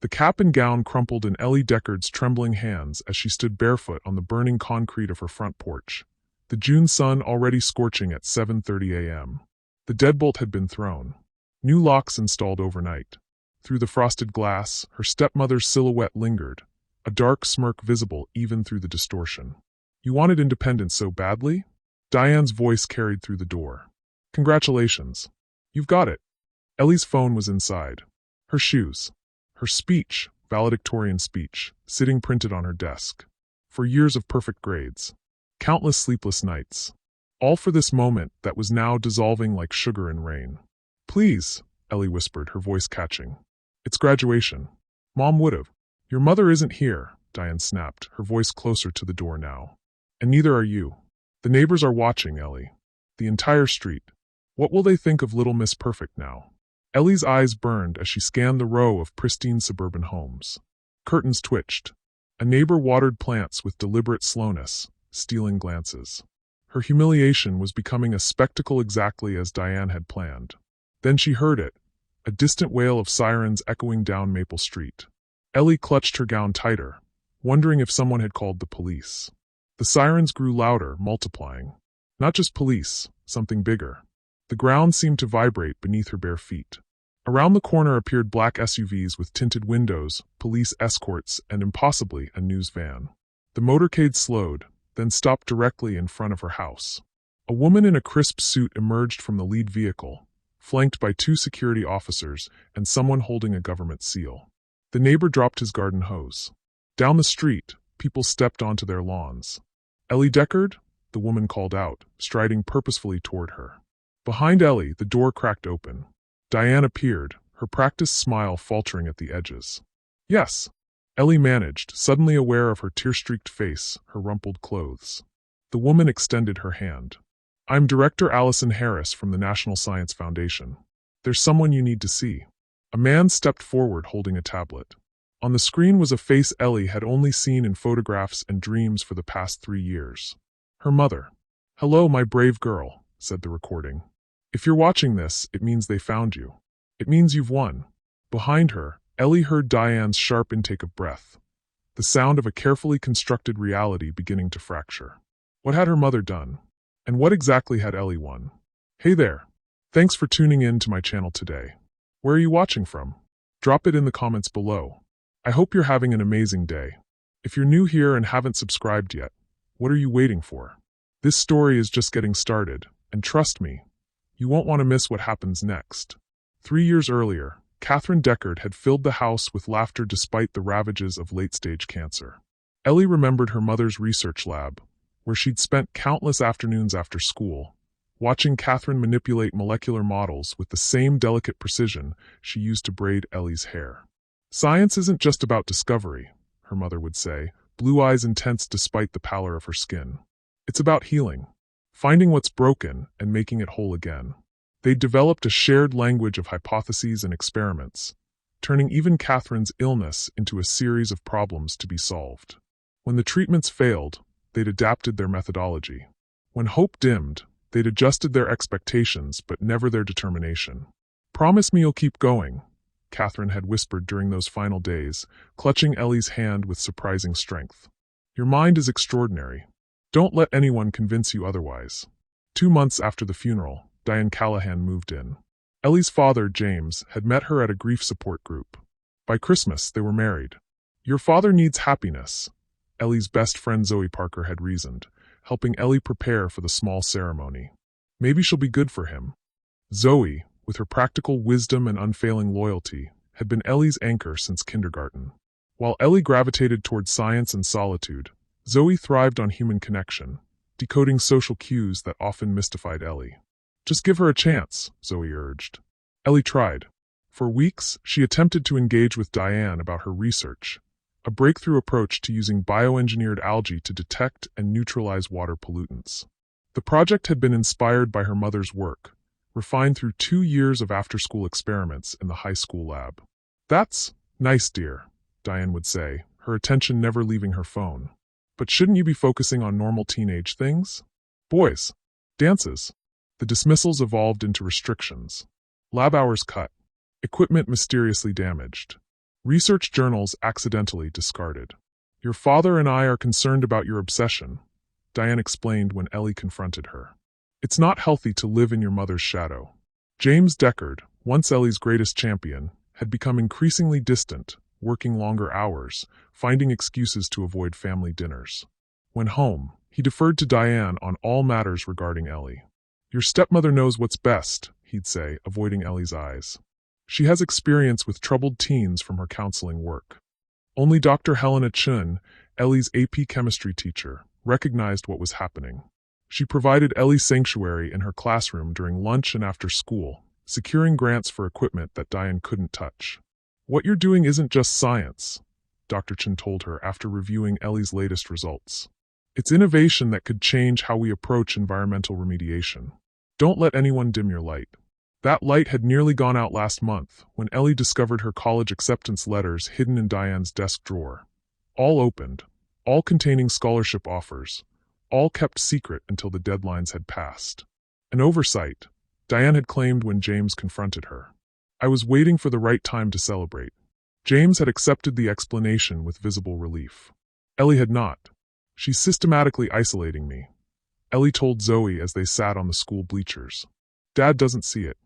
The cap and gown crumpled in Ellie Deckard's trembling hands as she stood barefoot on the burning concrete of her front porch, the June sun already scorching at 7:30 a.m. The deadbolt had been thrown. New locks installed overnight. Through the frosted glass, her stepmother's silhouette lingered, a dark smirk visible even through the distortion. "You wanted independence so badly?" Diane's voice carried through the door. "Congratulations. You've got it." Ellie's phone was inside. Her shoes. Her speech, valedictorian speech, sitting printed on her desk. For years of perfect grades. Countless sleepless nights. All for this moment that was now dissolving like sugar in rain. "Please," Ellie whispered, her voice catching. "It's graduation. Mom would've." "Your mother isn't here," Diane snapped, her voice closer to the door now. "And neither are you. The neighbors are watching, Ellie. The entire street. What will they think of Little Miss Perfect now?" Ellie's eyes burned as she scanned the row of pristine suburban homes. Curtains twitched. A neighbor watered plants with deliberate slowness, stealing glances. Her humiliation was becoming a spectacle exactly as Diane had planned. Then she heard it, a distant wail of sirens echoing down Maple Street. Ellie clutched her gown tighter, wondering if someone had called the police. The sirens grew louder, multiplying. Not just police, something bigger. The ground seemed to vibrate beneath her bare feet. Around the corner appeared black SUVs with tinted windows, police escorts, and impossibly a news van. The motorcade slowed, then stopped directly in front of her house. A woman in a crisp suit emerged from the lead vehicle, flanked by 2 security officers and someone holding a government seal. The neighbor dropped his garden hose. Down the street, people stepped onto their lawns. "Ellie Deckard?" the woman called out, striding purposefully toward her. Behind Ellie, the door cracked open. Diane appeared, her practiced smile faltering at the edges. "Yes," Ellie managed, suddenly aware of her tear-streaked face, her rumpled clothes. The woman extended her hand. "I'm Director Allison Harris from the National Science Foundation. There's someone you need to see." A man stepped forward holding a tablet. On the screen was a face Ellie had only seen in photographs and dreams for the past 3 years. Her mother. "Hello, my brave girl," said the recording. "If you're watching this, it means they found you. It means you've won." Behind her, Ellie heard Diane's sharp intake of breath, the sound of a carefully constructed reality beginning to fracture. What had her mother done? And what exactly had Ellie won? Hey there. Thanks for tuning in to my channel today. Where are you watching from? Drop it in the comments below. I hope you're having an amazing day. If you're new here and haven't subscribed yet, what are you waiting for? This story is just getting started, and trust me, you won't want to miss what happens next. 3 years earlier, Catherine Deckard had filled the house with laughter despite the ravages of late-stage cancer. Ellie remembered her mother's research lab, where she'd spent countless afternoons after school, watching Catherine manipulate molecular models with the same delicate precision she used to braid Ellie's hair. "Science isn't just about discovery," her mother would say, blue eyes intense despite the pallor of her skin. "It's about healing, finding what's broken and making it whole again." They'd developed a shared language of hypotheses and experiments, turning even Catherine's illness into a series of problems to be solved. When the treatments failed, they'd adapted their methodology. When hope dimmed, they'd adjusted their expectations but never their determination. "Promise me you'll keep going," Catherine had whispered during those final days, clutching Ellie's hand with surprising strength. "Your mind is extraordinary. Don't let anyone convince you otherwise." 2 months after the funeral, Diane Callahan moved in. Ellie's father, James, had met her at a grief support group. By Christmas, they were married. "Your father needs happiness," Ellie's best friend Zoe Parker had reasoned, helping Ellie prepare for the small ceremony. "Maybe she'll be good for him." Zoe, with her practical wisdom and unfailing loyalty, had been Ellie's anchor since kindergarten. While Ellie gravitated toward science and solitude, Zoe thrived on human connection, decoding social cues that often mystified Ellie. "Just give her a chance," Zoe urged. Ellie tried. For weeks, she attempted to engage with Diane about her research, a breakthrough approach to using bioengineered algae to detect and neutralize water pollutants. The project had been inspired by her mother's work, refined through 2 years of after-school experiments in the high school lab. "That's nice, dear," Diane would say, her attention never leaving her phone. "But shouldn't you be focusing on normal teenage things? Boys, dances." The dismissals evolved into restrictions. Lab hours cut. Equipment mysteriously damaged. Research journals accidentally discarded. Your father and I are concerned about your obsession, Diane explained when Ellie confronted her. It's not healthy to live in your mother's shadow. James Deckard, once Ellie's greatest champion, had become increasingly distant, working longer hours, finding excuses to avoid family dinners. When home, he deferred to Diane on all matters regarding Ellie. Your stepmother knows what's best, he'd say, avoiding Ellie's eyes. She has experience with troubled teens from her counseling work. Only Dr. Helena Chun, Ellie's AP chemistry teacher, recognized what was happening. She provided Ellie sanctuary in her classroom during lunch and after school, securing grants for equipment that Diane couldn't touch. What you're doing isn't just science, Dr. Chun told her after reviewing Ellie's latest results. It's innovation that could change how we approach environmental remediation. Don't let anyone dim your light. That light had nearly gone out last month when Ellie discovered her college acceptance letters hidden in Diane's desk drawer. All opened, all containing scholarship offers, all kept secret until the deadlines had passed. An oversight, Diane had claimed when James confronted her. I was waiting for the right time to celebrate. James had accepted the explanation with visible relief. Ellie had not. She's systematically isolating me, Ellie told Zoe as they sat on the school bleachers. Dad doesn't see it.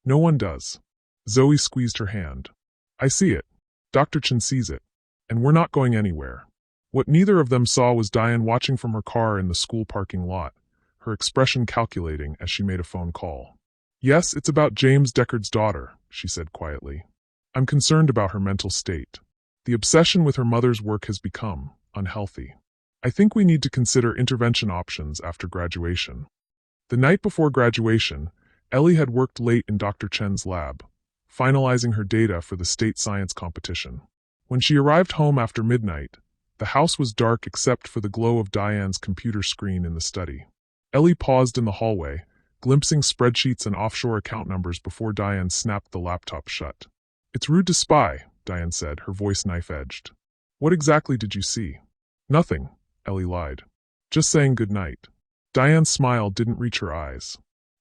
No one does. Zoe squeezed her hand. I see it. Dr. Chen sees it. And we're not going anywhere. What neither of them saw was Diane watching from her car in the school parking lot, her expression calculating as she made a phone call. Yes, it's about James Deckard's daughter, she said quietly. I'm concerned about her mental state. The obsession with her mother's work has become unhealthy. I think we need to consider intervention options after graduation. The night before graduation, Ellie had worked late in Dr. Chen's lab, finalizing her data for the state science competition. When she arrived home after midnight, the house was dark except for the glow of Diane's computer screen in the study. Ellie paused in the hallway, glimpsing spreadsheets and offshore account numbers before Diane snapped the laptop shut. It's rude to spy, Diane said, her voice knife-edged. What exactly did you see? Nothing, Ellie lied. Just saying good night. Diane's smile didn't reach her eyes.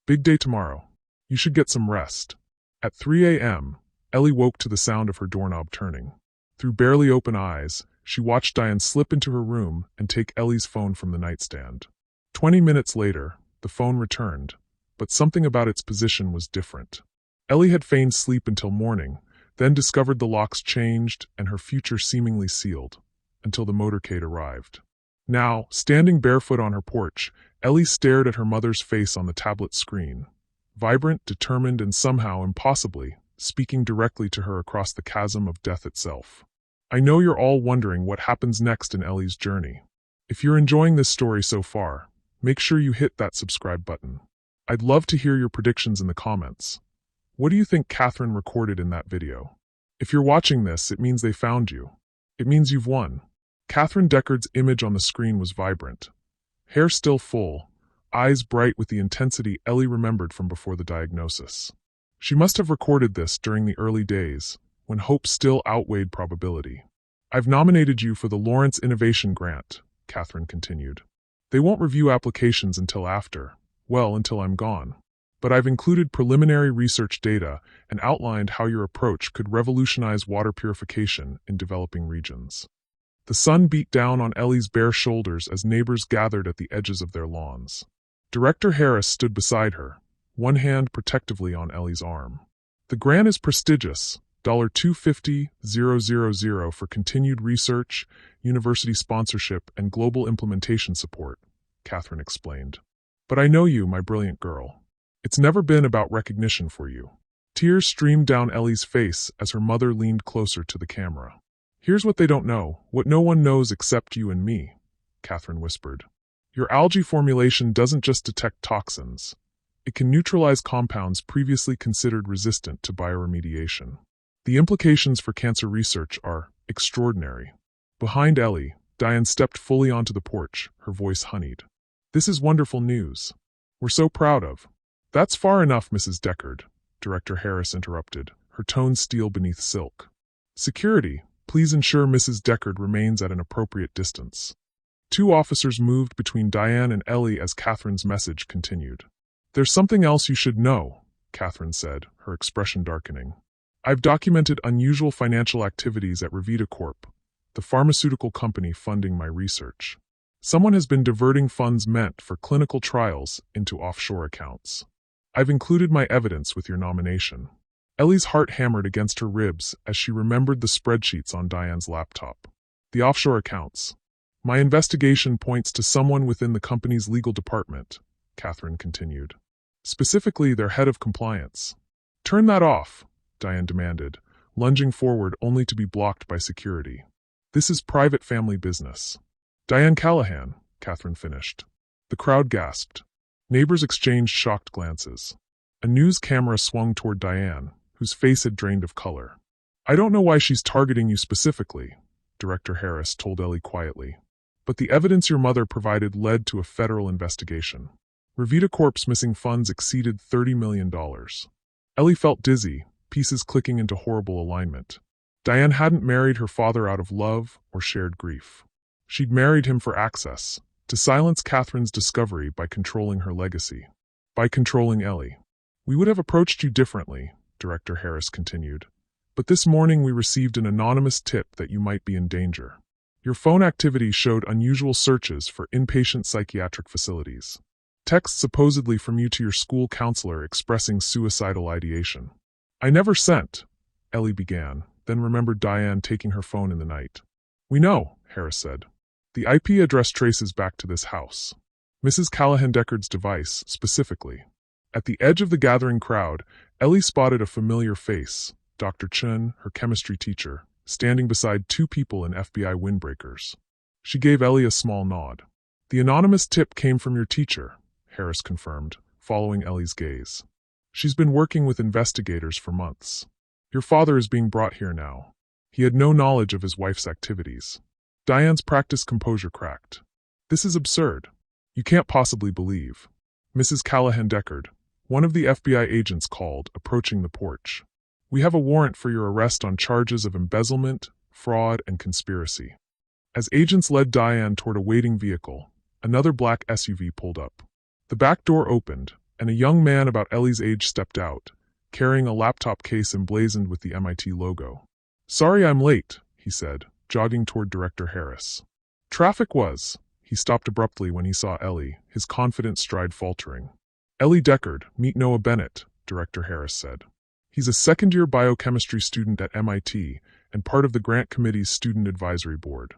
Big day tomorrow. You should get some rest. At 3 a.m., Ellie woke to the sound of her doorknob turning. Through barely open eyes, she watched Diane slip into her room and take Ellie's phone from the nightstand. 20 minutes later, the phone returned, but something about its position was different. Ellie had feigned sleep until morning, then discovered the locks changed and her future seemingly sealed, until the motorcade arrived. Now, standing barefoot on her porch, Ellie stared at her mother's face on the tablet screen, vibrant, determined, and somehow, impossibly, speaking directly to her across the chasm of death itself. I know you're all wondering what happens next in Ellie's journey. If you're enjoying this story so far, make sure you hit that subscribe button. I'd love to hear your predictions in the comments. What do you think Catherine recorded in that video? If you're watching this, it means they found you. It means you've won. Catherine Deckard's image on the screen was vibrant. Hair still full, eyes bright with the intensity Ellie remembered from before the diagnosis. She must have recorded this during the early days, when hope still outweighed probability. I've nominated you for the Lawrence Innovation Grant, Catherine continued. They won't review applications until until I'm gone. But I've included preliminary research data and outlined how your approach could revolutionize water purification in developing regions. The sun beat down on Ellie's bare shoulders as neighbors gathered at the edges of their lawns. Director Harris stood beside her, one hand protectively on Ellie's arm. The grant is prestigious, $250,000 for continued research, university sponsorship, and global implementation support, Catherine explained. But I know you, my brilliant girl. It's never been about recognition for you. Tears streamed down Ellie's face as her mother leaned closer to the camera. Here's what they don't know, what no one knows except you and me, Catherine whispered. Your algae formulation doesn't just detect toxins. It can neutralize compounds previously considered resistant to bioremediation. The implications for cancer research are extraordinary. Behind Ellie, Diane stepped fully onto the porch, her voice honeyed. This is wonderful news. We're so proud of. That's far enough, Mrs. Deckard, Director Harris interrupted, her tone steel beneath silk. Security, please ensure Mrs. Deckard remains at an appropriate distance. Two officers moved between Diane and Ellie as Catherine's message continued. There's something else you should know, Catherine said, her expression darkening. I've documented unusual financial activities at Revita Corp, the pharmaceutical company funding my research. Someone has been diverting funds meant for clinical trials into offshore accounts. I've included my evidence with your nomination. Ellie's heart hammered against her ribs as she remembered the spreadsheets on Diane's laptop. The offshore accounts. My investigation points to someone within the company's legal department, Catherine continued. Specifically, their head of compliance. Turn that off, Diane demanded, lunging forward only to be blocked by security. This is private family business. Diane Callahan, Catherine finished. The crowd gasped. Neighbors exchanged shocked glances. A news camera swung toward Diane, whose face had drained of color. I don't know why she's targeting you specifically, Director Harris told Ellie quietly. But the evidence your mother provided led to a federal investigation. Revita Corp's missing funds exceeded $30 million. Ellie felt dizzy, pieces clicking into horrible alignment. Diane hadn't married her father out of love or shared grief. She'd married him for access, to silence Catherine's discovery by controlling her legacy. By controlling Ellie. We would have approached you differently, Director Harris continued. But this morning we received an anonymous tip that you might be in danger. Your phone activity showed unusual searches for inpatient psychiatric facilities. Texts supposedly from you to your school counselor expressing suicidal ideation. I never sent, Ellie began, then remembered Diane taking her phone in the night. We know, Harris said. The IP address traces back to this house. Mrs. Callahan Deckard's device, specifically. At the edge of the gathering crowd, Ellie spotted a familiar face, Dr. Chun, her chemistry teacher, standing beside two people in FBI windbreakers. She gave Ellie a small nod. The anonymous tip came from your teacher, Harris confirmed, following Ellie's gaze. She's been working with investigators for months. Your father is being brought here now. He had no knowledge of his wife's activities. Diane's practiced composure cracked. This is absurd. You can't possibly believe. Mrs. Callahan Deckard, one of the FBI agents called, approaching the porch. We have a warrant for your arrest on charges of embezzlement, fraud, and conspiracy. As agents led Diane toward a waiting vehicle, another black SUV pulled up. The back door opened, and a young man about Ellie's age stepped out, carrying a laptop case emblazoned with the MIT logo. Sorry I'm late, he said, jogging toward Director Harris. Traffic was. He stopped abruptly when he saw Ellie, his confident stride faltering. Ellie Deckard, meet Noah Bennett, Director Harris said. He's a second-year biochemistry student at MIT and part of the grant committee's student advisory board.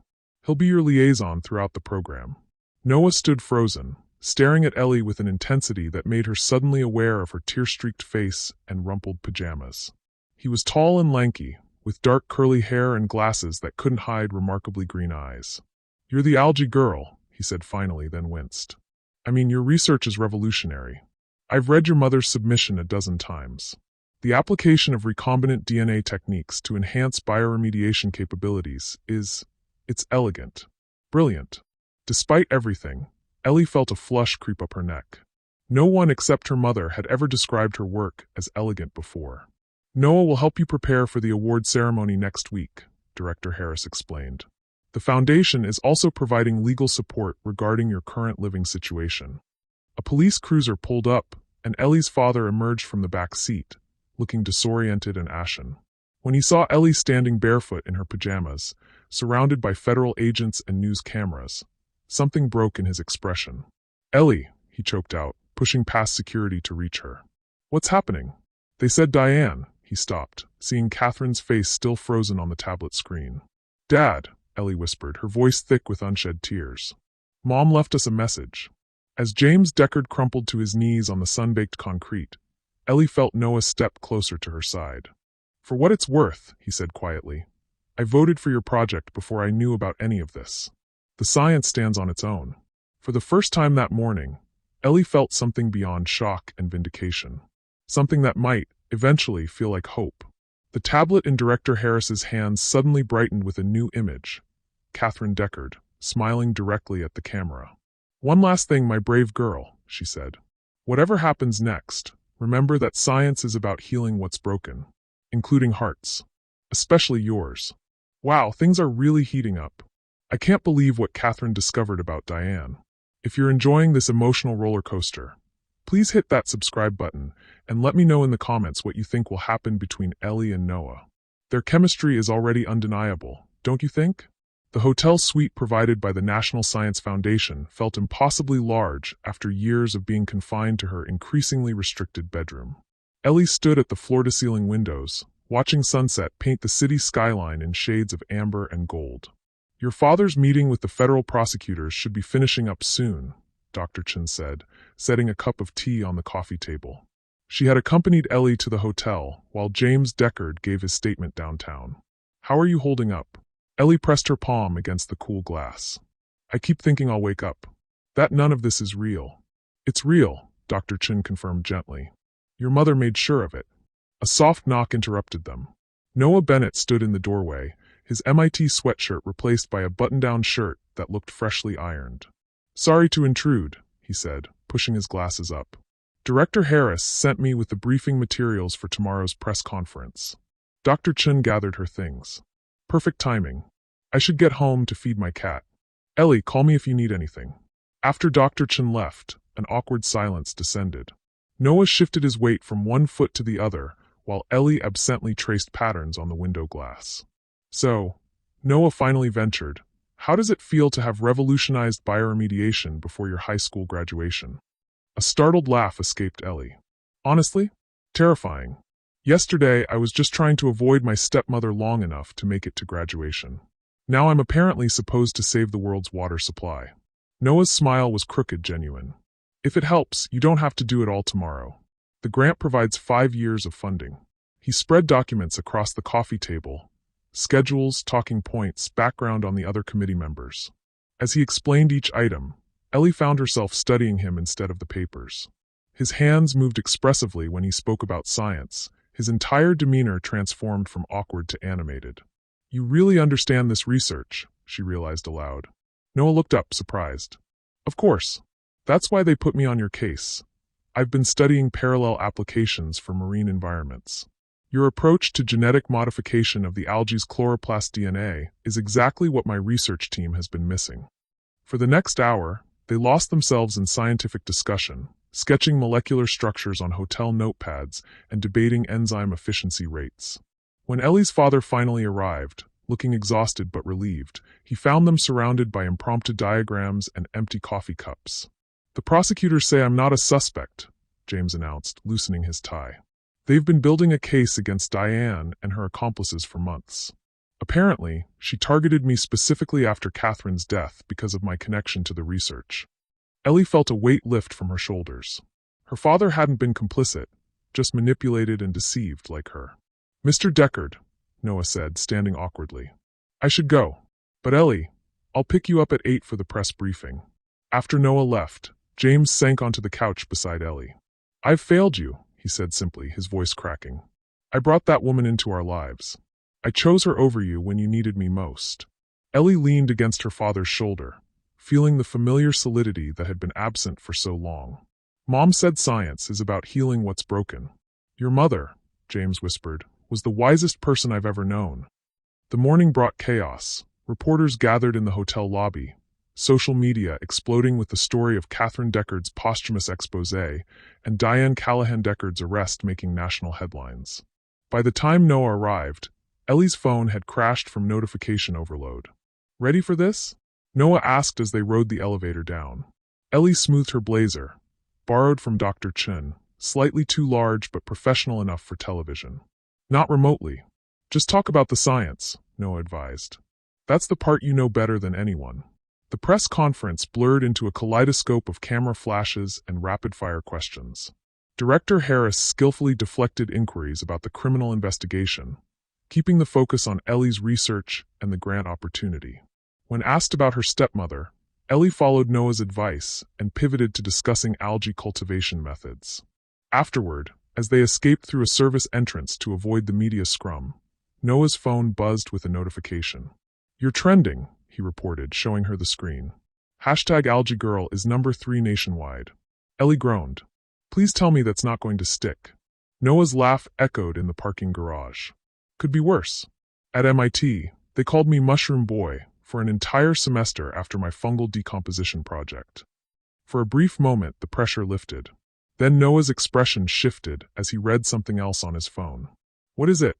He'll be your liaison throughout the program. Noah stood frozen, staring at Ellie with an intensity that made her suddenly aware of her tear-streaked face and rumpled pajamas. He was tall and lanky, with dark curly hair and glasses that couldn't hide remarkably green eyes. You're the algae girl, he said finally, then winced. I mean, your research is revolutionary. I've read your mother's submission a dozen times. The application of recombinant DNA techniques to enhance bioremediation capabilities it's elegant. Brilliant. Despite everything, Ellie felt a flush creep up her neck. No one except her mother had ever described her work as elegant before. Noah will help you prepare for the award ceremony next week, Director Harris explained. The foundation is also providing legal support regarding your current living situation. A police cruiser pulled up, and Ellie's father emerged from the back seat, looking disoriented and ashen. When he saw Ellie standing barefoot in her pajamas, surrounded by federal agents and news cameras, something broke in his expression. Ellie, he choked out, pushing past security to reach her. What's happening? They said Diane, he stopped, seeing Catherine's face still frozen on the tablet screen. Dad, Ellie whispered, her voice thick with unshed tears. Mom left us a message. As James Deckard crumpled to his knees on the sun-baked concrete, Ellie felt Noah step closer to her side. For what it's worth, he said quietly, I voted for your project before I knew about any of this. The science stands on its own. For the first time that morning, Ellie felt something beyond shock and vindication. Something that might, eventually, feel like hope. The tablet in Director Harris's hands suddenly brightened with a new image. Catherine Deckard, smiling directly at the camera. One last thing, my brave girl, she said. Whatever happens next, remember that science is about healing what's broken, including hearts. Especially yours. Wow, things are really heating up. I can't believe what Catherine discovered about Diane. If you're enjoying this emotional roller coaster, Please hit that subscribe button and let me know in the comments what you think will happen between Ellie and Noah. Their chemistry is already undeniable, don't you think? The hotel suite provided by the National Science Foundation felt impossibly large after years of being confined to her increasingly restricted bedroom. Ellie stood at the floor-to-ceiling windows, watching sunset paint the city skyline in shades of amber and gold. Your father's meeting with the federal prosecutors should be finishing up soon, Dr. Chen said, setting a cup of tea on the coffee table. She had accompanied Ellie to the hotel, while James Deckard gave his statement downtown. How are you holding up? Ellie pressed her palm against the cool glass. I keep thinking I'll wake up. That none of this is real. It's real, Dr. Chen confirmed gently. Your mother made sure of it. A soft knock interrupted them. Noah Bennett stood in the doorway, his MIT sweatshirt replaced by a button-down shirt that looked freshly ironed. Sorry to intrude, he said, pushing his glasses up. Director Harris sent me with the briefing materials for tomorrow's press conference. Dr. Chen gathered her things. Perfect timing. I should get home to feed my cat. Ellie, call me if you need anything. After Dr. Chen left, an awkward silence descended. Noah shifted his weight from one foot to the other, while Ellie absently traced patterns on the window glass. So, Noah finally ventured, how does it feel to have revolutionized bioremediation before your high school graduation? A startled laugh escaped Ellie. Honestly? Terrifying. Yesterday, I was just trying to avoid my stepmother long enough to make it to graduation. Now I'm apparently supposed to save the world's water supply. Noah's smile was crooked genuine. If it helps, you don't have to do it all tomorrow. The grant provides 5 years of funding. He spread documents across the coffee table, schedules, talking points, background on the other committee members. As he explained each item, Ellie found herself studying him instead of the papers. His hands moved expressively when he spoke about science. His entire demeanor transformed from awkward to animated. You really understand this research, she realized aloud. Noah looked up, surprised. Of course. That's why they put me on your case. I've been studying parallel applications for marine environments. Your approach to genetic modification of the algae's chloroplast DNA is exactly what my research team has been missing. For the next hour, they lost themselves in scientific discussion, sketching molecular structures on hotel notepads and debating enzyme efficiency rates. When Ellie's father finally arrived, looking exhausted but relieved, he found them surrounded by impromptu diagrams and empty coffee cups. The prosecutors say I'm not a suspect, James announced, loosening his tie. They've been building a case against Diane and her accomplices for months. Apparently, she targeted me specifically after Catherine's death because of my connection to the research. Ellie felt a weight lift from her shoulders. Her father hadn't been complicit, just manipulated and deceived like her. Mr. Deckard, Noah said, standing awkwardly. I should go. But Ellie, I'll pick you up at 8 for the press briefing. After Noah left, James sank onto the couch beside Ellie. I've failed you, he said simply, his voice cracking. I brought that woman into our lives. I chose her over you when you needed me most. Ellie leaned against her father's shoulder, feeling the familiar solidity that had been absent for so long. Mom said science is about healing what's broken. Your mother, James whispered, was the wisest person I've ever known. The morning brought chaos. Reporters gathered in the hotel lobby, social media exploding with the story of Catherine Deckard's posthumous exposé and Diane Callahan Deckard's arrest making national headlines. By the time Noah arrived, Ellie's phone had crashed from notification overload. Ready for this? Noah asked as they rode the elevator down. Ellie smoothed her blazer, borrowed from Dr. Chen, slightly too large but professional enough for television. Not remotely. Just talk about the science, Noah advised. That's the part you know better than anyone. The press conference blurred into a kaleidoscope of camera flashes and rapid-fire questions. Director Harris skillfully deflected inquiries about the criminal investigation, keeping the focus on Ellie's research and the grant opportunity. When asked about her stepmother, Ellie followed Noah's advice and pivoted to discussing algae cultivation methods. Afterward, as they escaped through a service entrance to avoid the media scrum, Noah's phone buzzed with a notification. You're trending, he reported, showing her the screen. #AlgaeGirl is number 3 nationwide. Ellie groaned. Please tell me that's not going to stick. Noah's laugh echoed in the parking garage. Could be worse. At MIT, they called me Mushroom Boy for an entire semester after my fungal decomposition project. For a brief moment, the pressure lifted. Then Noah's expression shifted as he read something else on his phone. "What is it?"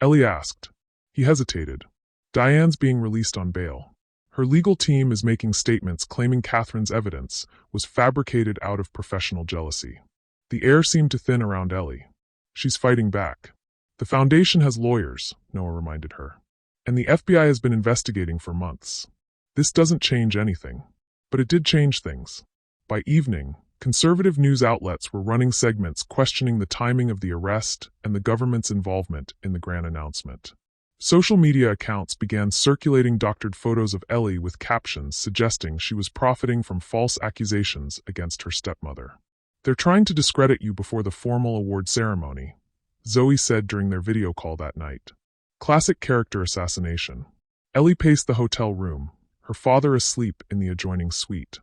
Ellie asked. He hesitated. "Diane's being released on bail. Her legal team is making statements claiming Catherine's evidence was fabricated out of professional jealousy." The air seemed to thin around Ellie. "She's fighting back." "The Foundation has lawyers," Noah reminded her. "And the FBI has been investigating for months. This doesn't change anything." But it did change things. By evening, conservative news outlets were running segments questioning the timing of the arrest and the government's involvement in the grand announcement. Social media accounts began circulating doctored photos of Ellie with captions suggesting she was profiting from false accusations against her stepmother. "They're trying to discredit you before the formal award ceremony," Zoe said during their video call that night. Classic character assassination. Ellie paced the hotel room, her father asleep in the adjoining suite.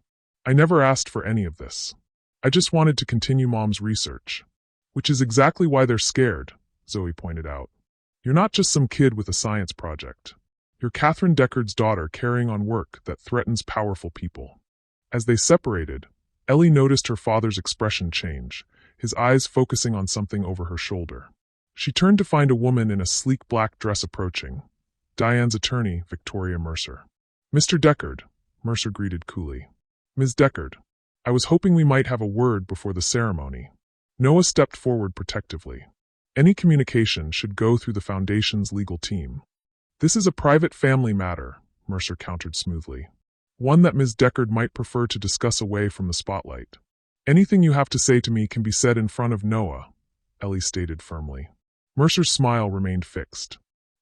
"I never asked for any of this. I just wanted to continue Mom's research." "Which is exactly why they're scared," Zoe pointed out. "You're not just some kid with a science project. You're Catherine Deckard's daughter carrying on work that threatens powerful people." As they separated, Ellie noticed her father's expression change, his eyes focusing on something over her shoulder. She turned to find a woman in a sleek black dress approaching, Diane's attorney, Victoria Mercer. "Mr. Deckard," Mercer greeted coolly. "Ms. Deckard, I was hoping we might have a word before the ceremony." Noah stepped forward protectively. "Any communication should go through the Foundation's legal team." "This is a private family matter," Mercer countered smoothly. "One that Ms. Deckard might prefer to discuss away from the spotlight." "Anything you have to say to me can be said in front of Noah," Ellie stated firmly. Mercer's smile remained fixed.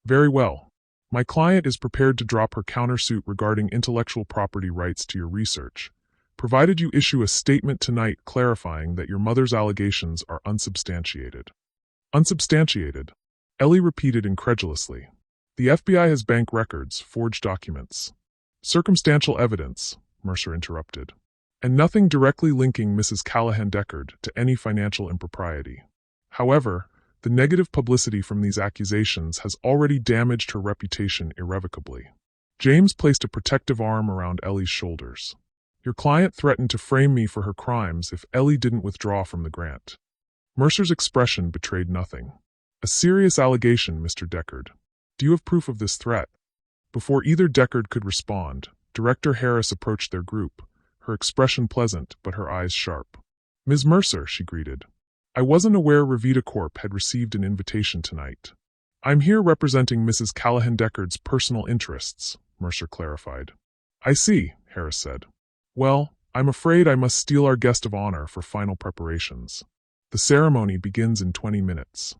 "Very well. My client is prepared to drop her countersuit regarding intellectual property rights to your research, provided you issue a statement tonight clarifying that your mother's allegations are unsubstantiated." "Unsubstantiated?" Ellie repeated incredulously. "The FBI has bank records, forged documents." "Circumstantial evidence," Mercer interrupted. "And nothing directly linking Mrs. Callahan Deckard to any financial impropriety. However, the negative publicity from these accusations has already damaged her reputation irrevocably." James placed a protective arm around Ellie's shoulders. "Your client threatened to frame me for her crimes if Ellie didn't withdraw from the grant." Mercer's expression betrayed nothing. "A serious allegation, Mr. Deckard. Do you have proof of this threat?" Before either Deckard could respond, Director Harris approached their group, her expression pleasant but her eyes sharp. "Ms. Mercer," she greeted. "I wasn't aware Revita Corp had received an invitation tonight." "I'm here representing Mrs. Callahan Deckard's personal interests," Mercer clarified. "I see," Harris said. "Well, I'm afraid I must steal our guest of honor for final preparations. The ceremony begins in 20 minutes.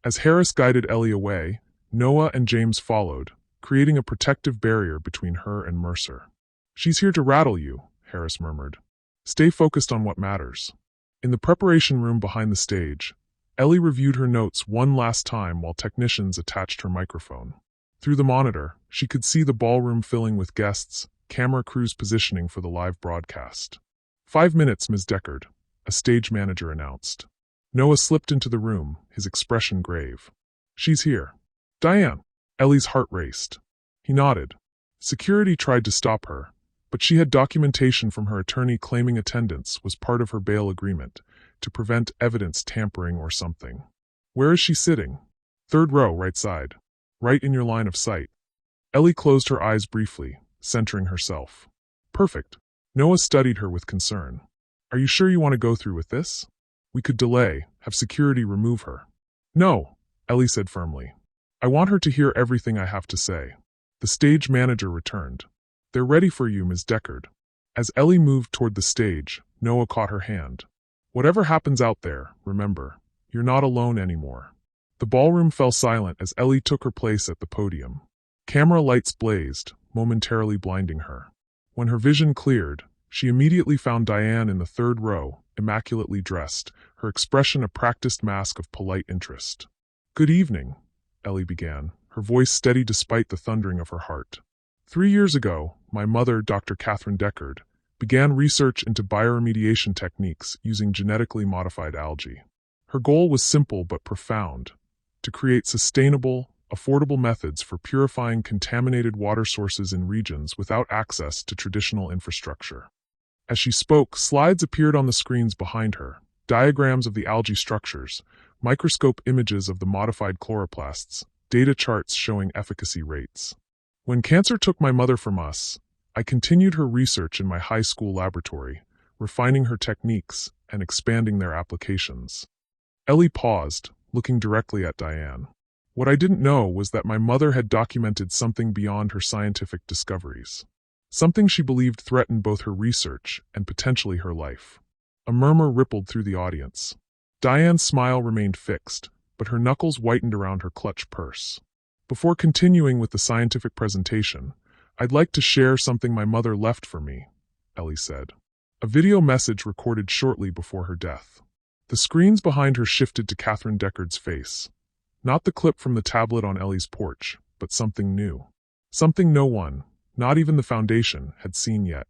As Harris guided Ellie away, Noah and James followed, creating a protective barrier between her and Mercer. "She's here to rattle you," Harris murmured. "Stay focused on what matters." In the preparation room behind the stage, Ellie reviewed her notes one last time while technicians attached her microphone. Through the monitor, she could see the ballroom filling with guests, camera crews positioning for the live broadcast. 5 minutes, Ms. Deckard," a stage manager announced. Noah slipped into the room, his expression grave. "She's here." "Diane." Ellie's heart raced. He nodded. Security tried to stop her, but she had documentation from her attorney claiming attendance was part of her bail agreement, to prevent evidence tampering or something. "Where is she sitting?" "Third row, right side. Right in your line of sight." Ellie closed her eyes briefly, centering herself. "Perfect." Noah studied her with concern. "Are you sure you want to go through with this? We could delay, have security remove her." "No," Ellie said firmly. "I want her to hear everything I have to say." The stage manager returned. "They're ready for you, Ms. Deckard." As Ellie moved toward the stage, Noah caught her hand. "Whatever happens out there, remember, you're not alone anymore." The ballroom fell silent as Ellie took her place at the podium. Camera lights blazed, momentarily blinding her. When her vision cleared, she immediately found Diane in the third row, immaculately dressed, her expression a practiced mask of polite interest. "Good evening," Ellie began, her voice steady despite the thundering of her heart. 3 years ago, my mother, Dr. Catherine Deckard, began research into bioremediation techniques using genetically modified algae. Her goal was simple but profound: to create sustainable, affordable methods for purifying contaminated water sources in regions without access to traditional infrastructure. As she spoke, slides appeared on the screens behind her, diagrams of the algae structures, microscope images of the modified chloroplasts, data charts showing efficacy rates. When cancer took my mother from us, I continued her research in my high school laboratory, refining her techniques and expanding their applications. Ellie paused, looking directly at Diane. What I didn't know was that my mother had documented something beyond her scientific discoveries. Something she believed threatened both her research and potentially her life. A murmur rippled through the audience. Diane's smile remained fixed, but her knuckles whitened around her clutch purse. Before continuing with the scientific presentation, I'd like to share something my mother left for me, Ellie said. A video message recorded shortly before her death. The screens behind her shifted to Catherine Deckard's face. Not the clip from the tablet on Ellie's porch, but something new. Something no one, not even the Foundation, had seen yet.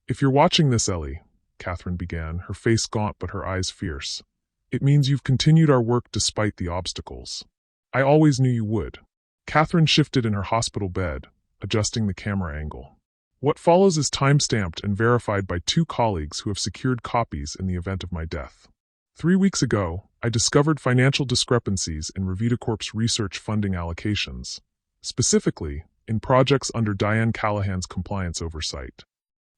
If you're watching this, Ellie, Catherine began, her face gaunt but her eyes fierce, it means you've continued our work despite the obstacles. I always knew you would. Catherine shifted in her hospital bed, adjusting the camera angle. What follows is time-stamped and verified by 2 colleagues who have secured copies in the event of my death. 3 weeks ago, I discovered financial discrepancies in Revita Corp's research funding allocations, specifically in projects under Diane Callahan's compliance oversight.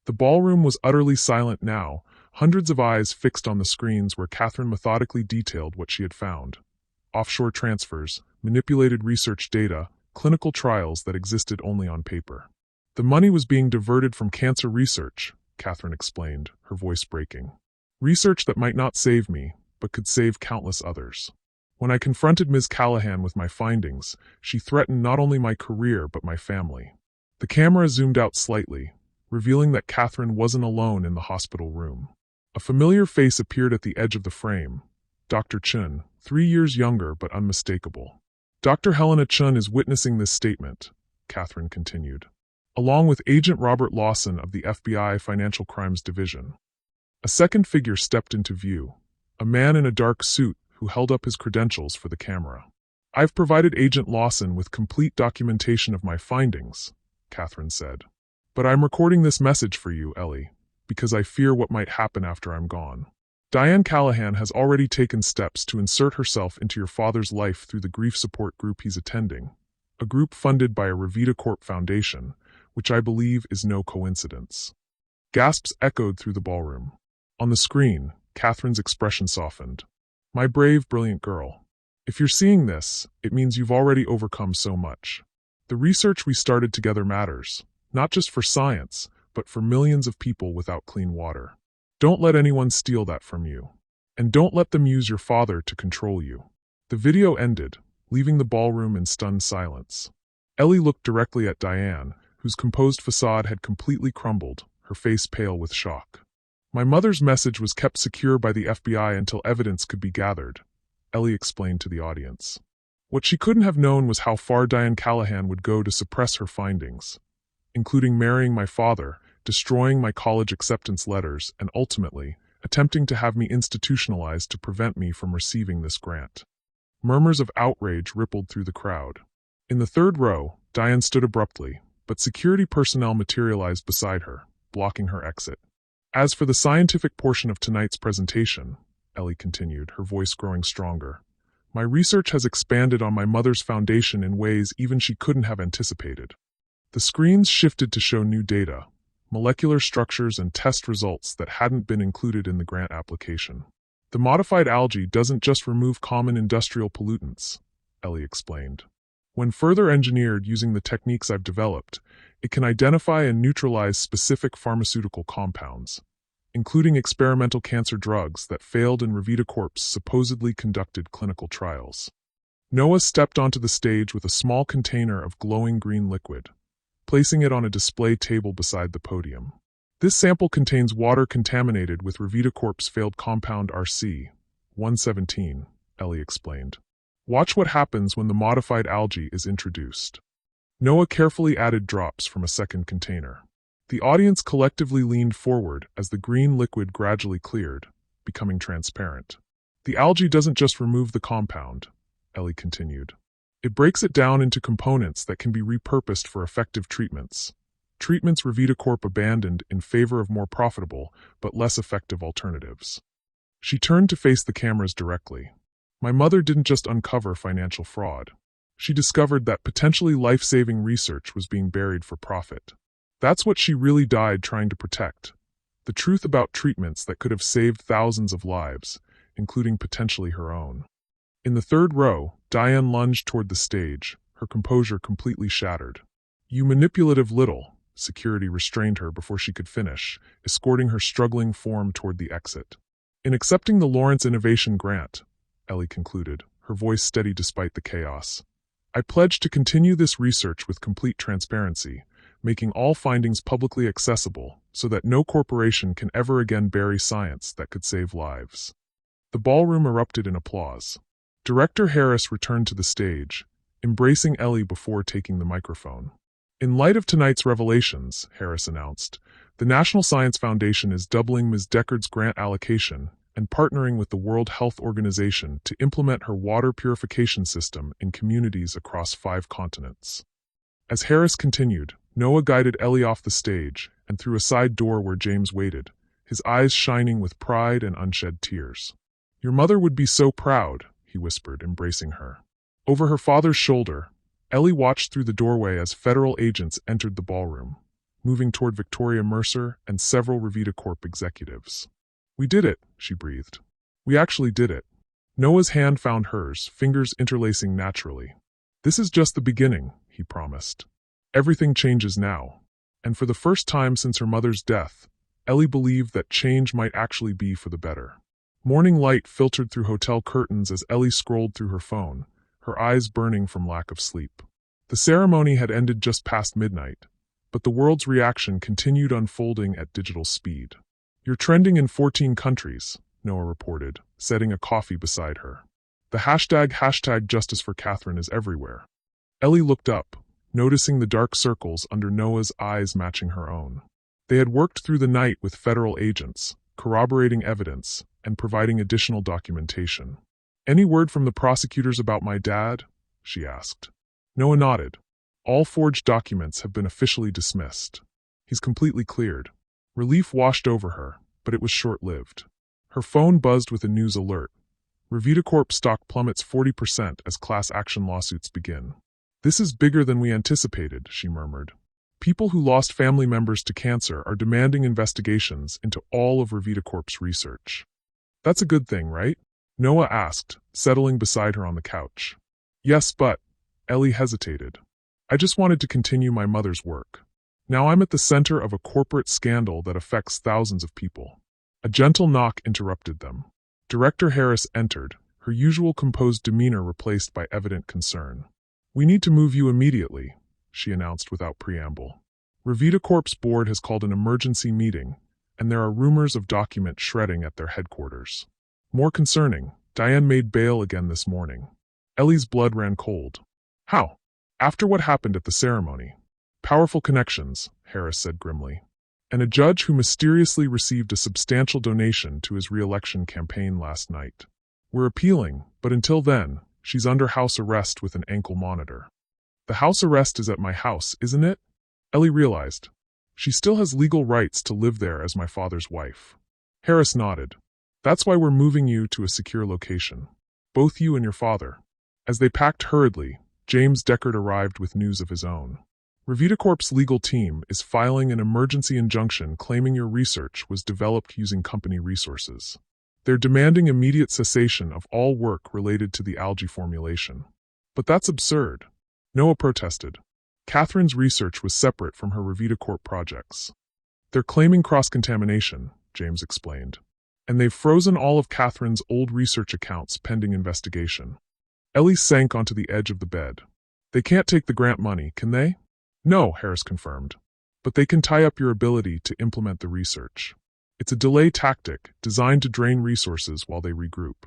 The ballroom was utterly silent now, hundreds of eyes fixed on the screens where Catherine methodically detailed what she had found. Offshore transfers, manipulated research data, clinical trials that existed only on paper. The money was being diverted from cancer research, Catherine explained, her voice breaking. Research that might not save me, but could save countless others. When I confronted Ms. Callahan with my findings, she threatened not only my career but my family. The camera zoomed out slightly, revealing that Catherine wasn't alone in the hospital room. A familiar face appeared at the edge of the frame. Dr. Chun, 3 years younger but unmistakable. Dr. Helena Chun is witnessing this statement, Catherine continued, along with Agent Robert Lawson of the FBI Financial Crimes Division. A second figure stepped into view, a man in a dark suit who held up his credentials for the camera. I've provided Agent Lawson with complete documentation of my findings, Catherine said. But I'm recording this message for you, Ellie, because I fear what might happen after I'm gone. Diane Callahan has already taken steps to insert herself into your father's life through the grief support group he's attending, a group funded by a Revita Corp Foundation, which I believe is no coincidence. Gasps echoed through the ballroom. On the screen, Catherine's expression softened. My brave, brilliant girl. If you're seeing this, it means you've already overcome so much. The research we started together matters, not just for science, but for millions of people without clean water. Don't let anyone steal that from you. And don't let them use your father to control you. The video ended, leaving the ballroom in stunned silence. Ellie looked directly at Diane, whose composed facade had completely crumbled, her face pale with shock. My mother's message was kept secure by the FBI until evidence could be gathered, Ellie explained to the audience. What she couldn't have known was how far Diane Callahan would go to suppress her findings, including marrying my father, destroying my college acceptance letters, and ultimately, attempting to have me institutionalized to prevent me from receiving this grant. Murmurs of outrage rippled through the crowd. In the third row, Diane stood abruptly, but security personnel materialized beside her, blocking her exit. As for the scientific portion of tonight's presentation, Ellie continued, her voice growing stronger, my research has expanded on my mother's foundation in ways even she couldn't have anticipated. The screens shifted to show new data, molecular structures and test results that hadn't been included in the grant application. The modified algae doesn't just remove common industrial pollutants, Ellie explained. When further engineered using the techniques I've developed, it can identify and neutralize specific pharmaceutical compounds, including experimental cancer drugs that failed in Revita Corp's supposedly conducted clinical trials. Noah stepped onto the stage with a small container of glowing green liquid, placing it on a display table beside the podium. This sample contains water contaminated with Revita Corp's failed compound RC-117, Ellie explained. Watch what happens when the modified algae is introduced. Noah carefully added drops from a second container. The audience collectively leaned forward as the green liquid gradually cleared, becoming transparent. The algae doesn't just remove the compound, Ellie continued. It breaks it down into components that can be repurposed for effective treatments. Treatments Revita Corp abandoned in favor of more profitable, but less effective alternatives. She turned to face the cameras directly. My mother didn't just uncover financial fraud. She discovered that potentially life-saving research was being buried for profit. That's what she really died trying to protect. The truth about treatments that could have saved thousands of lives, including potentially her own. In the third row, Diane lunged toward the stage, her composure completely shattered. "You manipulative little," security restrained her before she could finish, escorting her struggling form toward the exit. "In accepting the Lawrence Innovation Grant," Ellie concluded, her voice steady despite the chaos, "I pledge to continue this research with complete transparency, making all findings publicly accessible so that no corporation can ever again bury science that could save lives." The ballroom erupted in applause. Director Harris returned to the stage, embracing Ellie before taking the microphone. "In light of tonight's revelations," Harris announced, "the National Science Foundation is doubling Ms. Deckard's grant allocation and partnering with the World Health Organization to implement her water purification system in communities across 5 continents." As Harris continued, Noah guided Ellie off the stage and through a side door where James waited, his eyes shining with pride and unshed tears. "Your mother would be so proud," he whispered, embracing her. Over her father's shoulder, Ellie watched through the doorway as federal agents entered the ballroom, moving toward Victoria Mercer and several Revita Corp executives. "We did it," she breathed. "We actually did it." Noah's hand found hers, fingers interlacing naturally. "This is just the beginning," he promised. "Everything changes now." And for the first time since her mother's death, Ellie believed that change might actually be for the better. Morning light filtered through hotel curtains as Ellie scrolled through her phone, her eyes burning from lack of sleep. The ceremony had ended just past midnight, but the world's reaction continued unfolding at digital speed. "You're trending in 14 countries, Noah reported, setting a coffee beside her. "The hashtag Justice for Catherine is everywhere." Ellie looked up, noticing the dark circles under Noah's eyes matching her own. They had worked through the night with federal agents, corroborating evidence, and providing additional documentation. "Any word from the prosecutors about my dad?" she asked. Noah nodded. "All forged documents have been officially dismissed. He's completely cleared." Relief washed over her, but it was short-lived. Her phone buzzed with a news alert. Revita Corp stock plummets 40% as class action lawsuits begin. "This is bigger than we anticipated," she murmured. "People who lost family members to cancer are demanding investigations into all of Revita Corp's research." "That's a good thing, right?" Noah asked, settling beside her on the couch. "Yes, but..." Ellie hesitated. "I just wanted to continue my mother's work. Now I'm at the center of a corporate scandal that affects thousands of people." A gentle knock interrupted them. Director Harris entered, her usual composed demeanor replaced by evident concern. "We need to move you immediately," she announced without preamble. "Revita Corp's board has called an emergency meeting, and there are rumors of document shredding at their headquarters." More concerning, Diane made bail again this morning. Ellie's blood ran cold. "How?" "After what happened at the ceremony." "Powerful connections," Harris said grimly. "And a judge who mysteriously received a substantial donation to his re-election campaign last night. We're appealing, but until then, she's under house arrest with an ankle monitor." "The house arrest is at my house, isn't it?" Ellie realized. "She still has legal rights to live there as my father's wife." Harris nodded. "That's why we're moving you to a secure location. Both you and your father." As they packed hurriedly, James Deckard arrived with news of his own. "Revita Corp's legal team is filing an emergency injunction claiming your research was developed using company resources. They're demanding immediate cessation of all work related to the algae formulation." "But that's absurd," Noah protested. "Catherine's research was separate from her Revita Corp projects." "They're claiming cross-contamination," James explained. "And they've frozen all of Catherine's old research accounts pending investigation." Ellie sank onto the edge of the bed. "They can't take the grant money, can they?" "No," Harris confirmed. "But they can tie up your ability to implement the research. It's a delay tactic designed to drain resources while they regroup."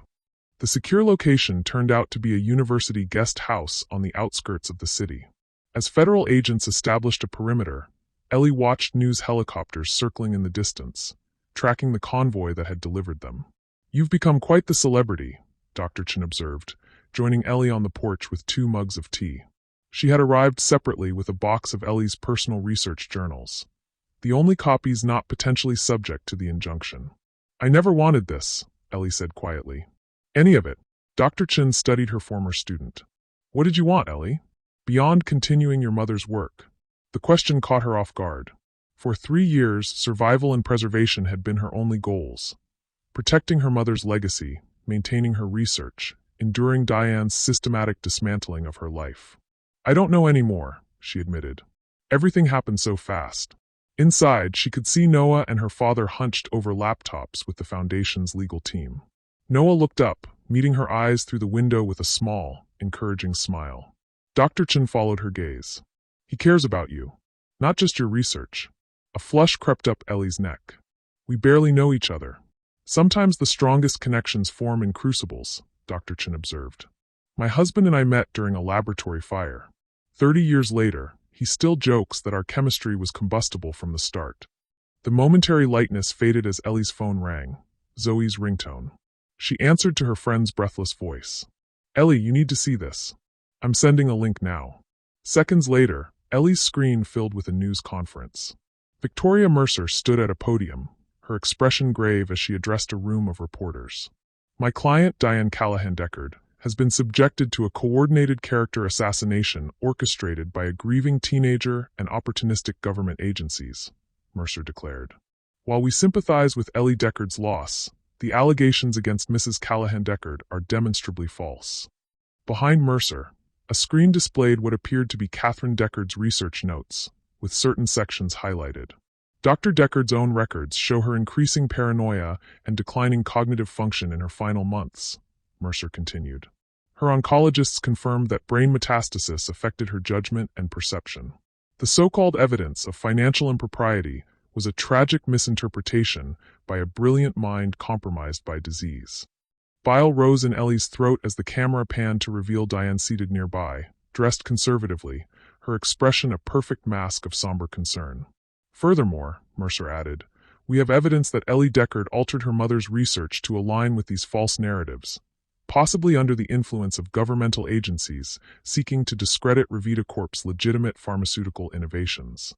The secure location turned out to be a university guest house on the outskirts of the city. As federal agents established a perimeter, Ellie watched news helicopters circling in the distance, tracking the convoy that had delivered them. "You've become quite the celebrity," Dr. Chen observed, joining Ellie on the porch with 2 mugs of tea. She had arrived separately with a box of Ellie's personal research journals, the only copies not potentially subject to the injunction. "I never wanted this," Ellie said quietly. Any of it. Dr. Chin studied her former student. What did you want, Ellie? Beyond continuing your mother's work. The question caught her off guard. For 3 years, survival and preservation had been her only goals. Protecting her mother's legacy, maintaining her research, enduring Diane's systematic dismantling of her life. I don't know anymore, she admitted. Everything happened so fast. Inside, she could see Noah and her father hunched over laptops with the Foundation's legal team. Noah looked up, meeting her eyes through the window with a small, encouraging smile. Dr. Chin followed her gaze. He cares about you. Not just your research. A flush crept up Ellie's neck. We barely know each other. Sometimes the strongest connections form in crucibles, Dr. Chin observed. My husband and I met during a laboratory fire. 30 years later, he still jokes that our chemistry was combustible from the start. The momentary lightness faded as Ellie's phone rang, Zoe's ringtone. She answered to her friend's breathless voice. Ellie, you need to see this. I'm sending a link now. Seconds later, Ellie's screen filled with a news conference. Victoria Mercer stood at a podium, her expression grave as she addressed a room of reporters. My client, Diane Callahan-Deckard, has been subjected to a coordinated character assassination orchestrated by a grieving teenager and opportunistic government agencies, Mercer declared. While we sympathize with Ellie Deckard's loss, the allegations against Mrs. Callahan-Deckard are demonstrably false. Behind Mercer, a screen displayed what appeared to be Catherine Deckard's research notes, with certain sections highlighted. Dr. Deckard's own records show her increasing paranoia and declining cognitive function in her final months, Mercer continued. Her oncologists confirmed that brain metastasis affected her judgment and perception. The so-called evidence of financial impropriety was a tragic misinterpretation by a brilliant mind compromised by disease. Bile rose in Ellie's throat as the camera panned to reveal Diane seated nearby, dressed conservatively, her expression a perfect mask of somber concern. Furthermore, Mercer added, we have evidence that Ellie Deckard altered her mother's research to align with these false narratives, possibly under the influence of governmental agencies seeking to discredit Revita Corp's legitimate pharmaceutical innovations.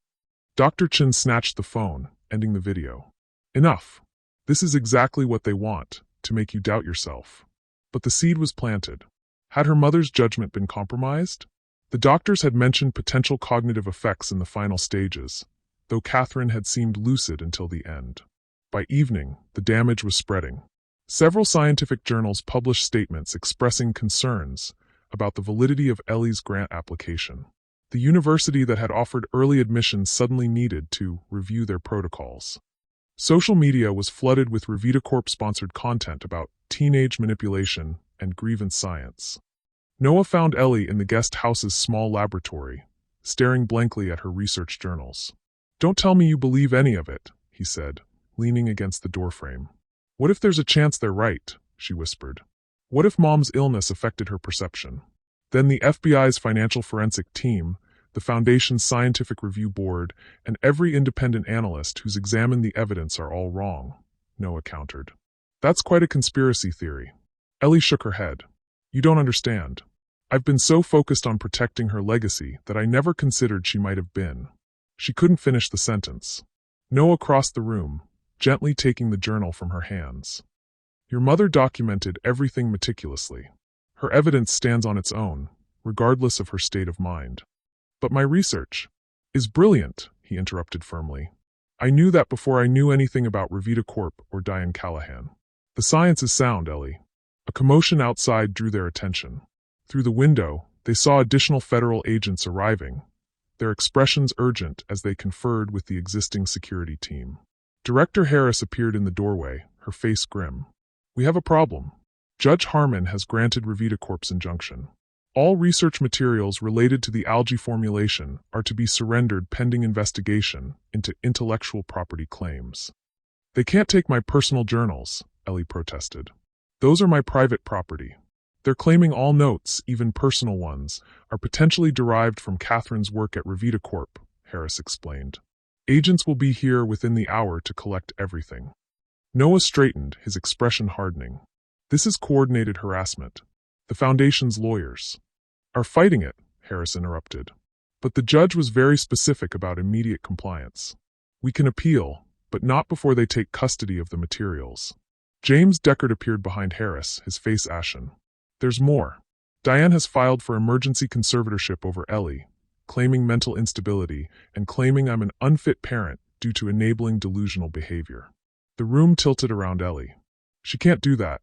Dr. Chin snatched the phone, ending the video. Enough. This is exactly what they want, to make you doubt yourself. But the seed was planted. Had her mother's judgment been compromised? The doctors had mentioned potential cognitive effects in the final stages, though Catherine had seemed lucid until the end. By evening, the damage was spreading. Several scientific journals published statements expressing concerns about the validity of Ellie's grant application. The university that had offered early admission suddenly needed to review their protocols. Social media was flooded with Revita Corp-sponsored content about teenage manipulation and grievance science. Noah found Ellie in the guest house's small laboratory, staring blankly at her research journals. Don't tell me you believe any of it, he said, leaning against the doorframe. What if there's a chance they're right, she whispered. What if Mom's illness affected her perception? Then the FBI's financial forensic team, the Foundation's scientific review board, and every independent analyst who's examined the evidence are all wrong, Noah countered. That's quite a conspiracy theory. Ellie shook her head. You don't understand. I've been so focused on protecting her legacy that I never considered she might have been. She couldn't finish the sentence. Noah crossed the room, gently taking the journal from her hands. Your mother documented everything meticulously. Her evidence stands on its own, regardless of her state of mind. But my research is brilliant, he interrupted firmly. I knew that before I knew anything about Revita Corp or Diane Callahan. The science is sound, Ellie. A commotion outside drew their attention. Through the window, they saw additional federal agents arriving, their expressions urgent as they conferred with the existing security team. Director Harris appeared in the doorway, her face grim. We have a problem. Judge Harmon has granted Revita Corp's injunction. All research materials related to the algae formulation are to be surrendered pending investigation into intellectual property claims. They can't take my personal journals, Ellie protested. Those are my private property. They're claiming all notes, even personal ones, are potentially derived from Catherine's work at Revita Corp, Harris explained. Agents will be here within the hour to collect everything. Noah straightened, his expression hardening. This is coordinated harassment. The Foundation's lawyers are fighting it, Harris interrupted. But the judge was very specific about immediate compliance. We can appeal, but not before they take custody of the materials. James Deckard appeared behind Harris, his face ashen. There's more. Diane has filed for emergency conservatorship over Ellie, claiming mental instability and claiming I'm an unfit parent due to enabling delusional behavior. The room tilted around Ellie. She can't do that.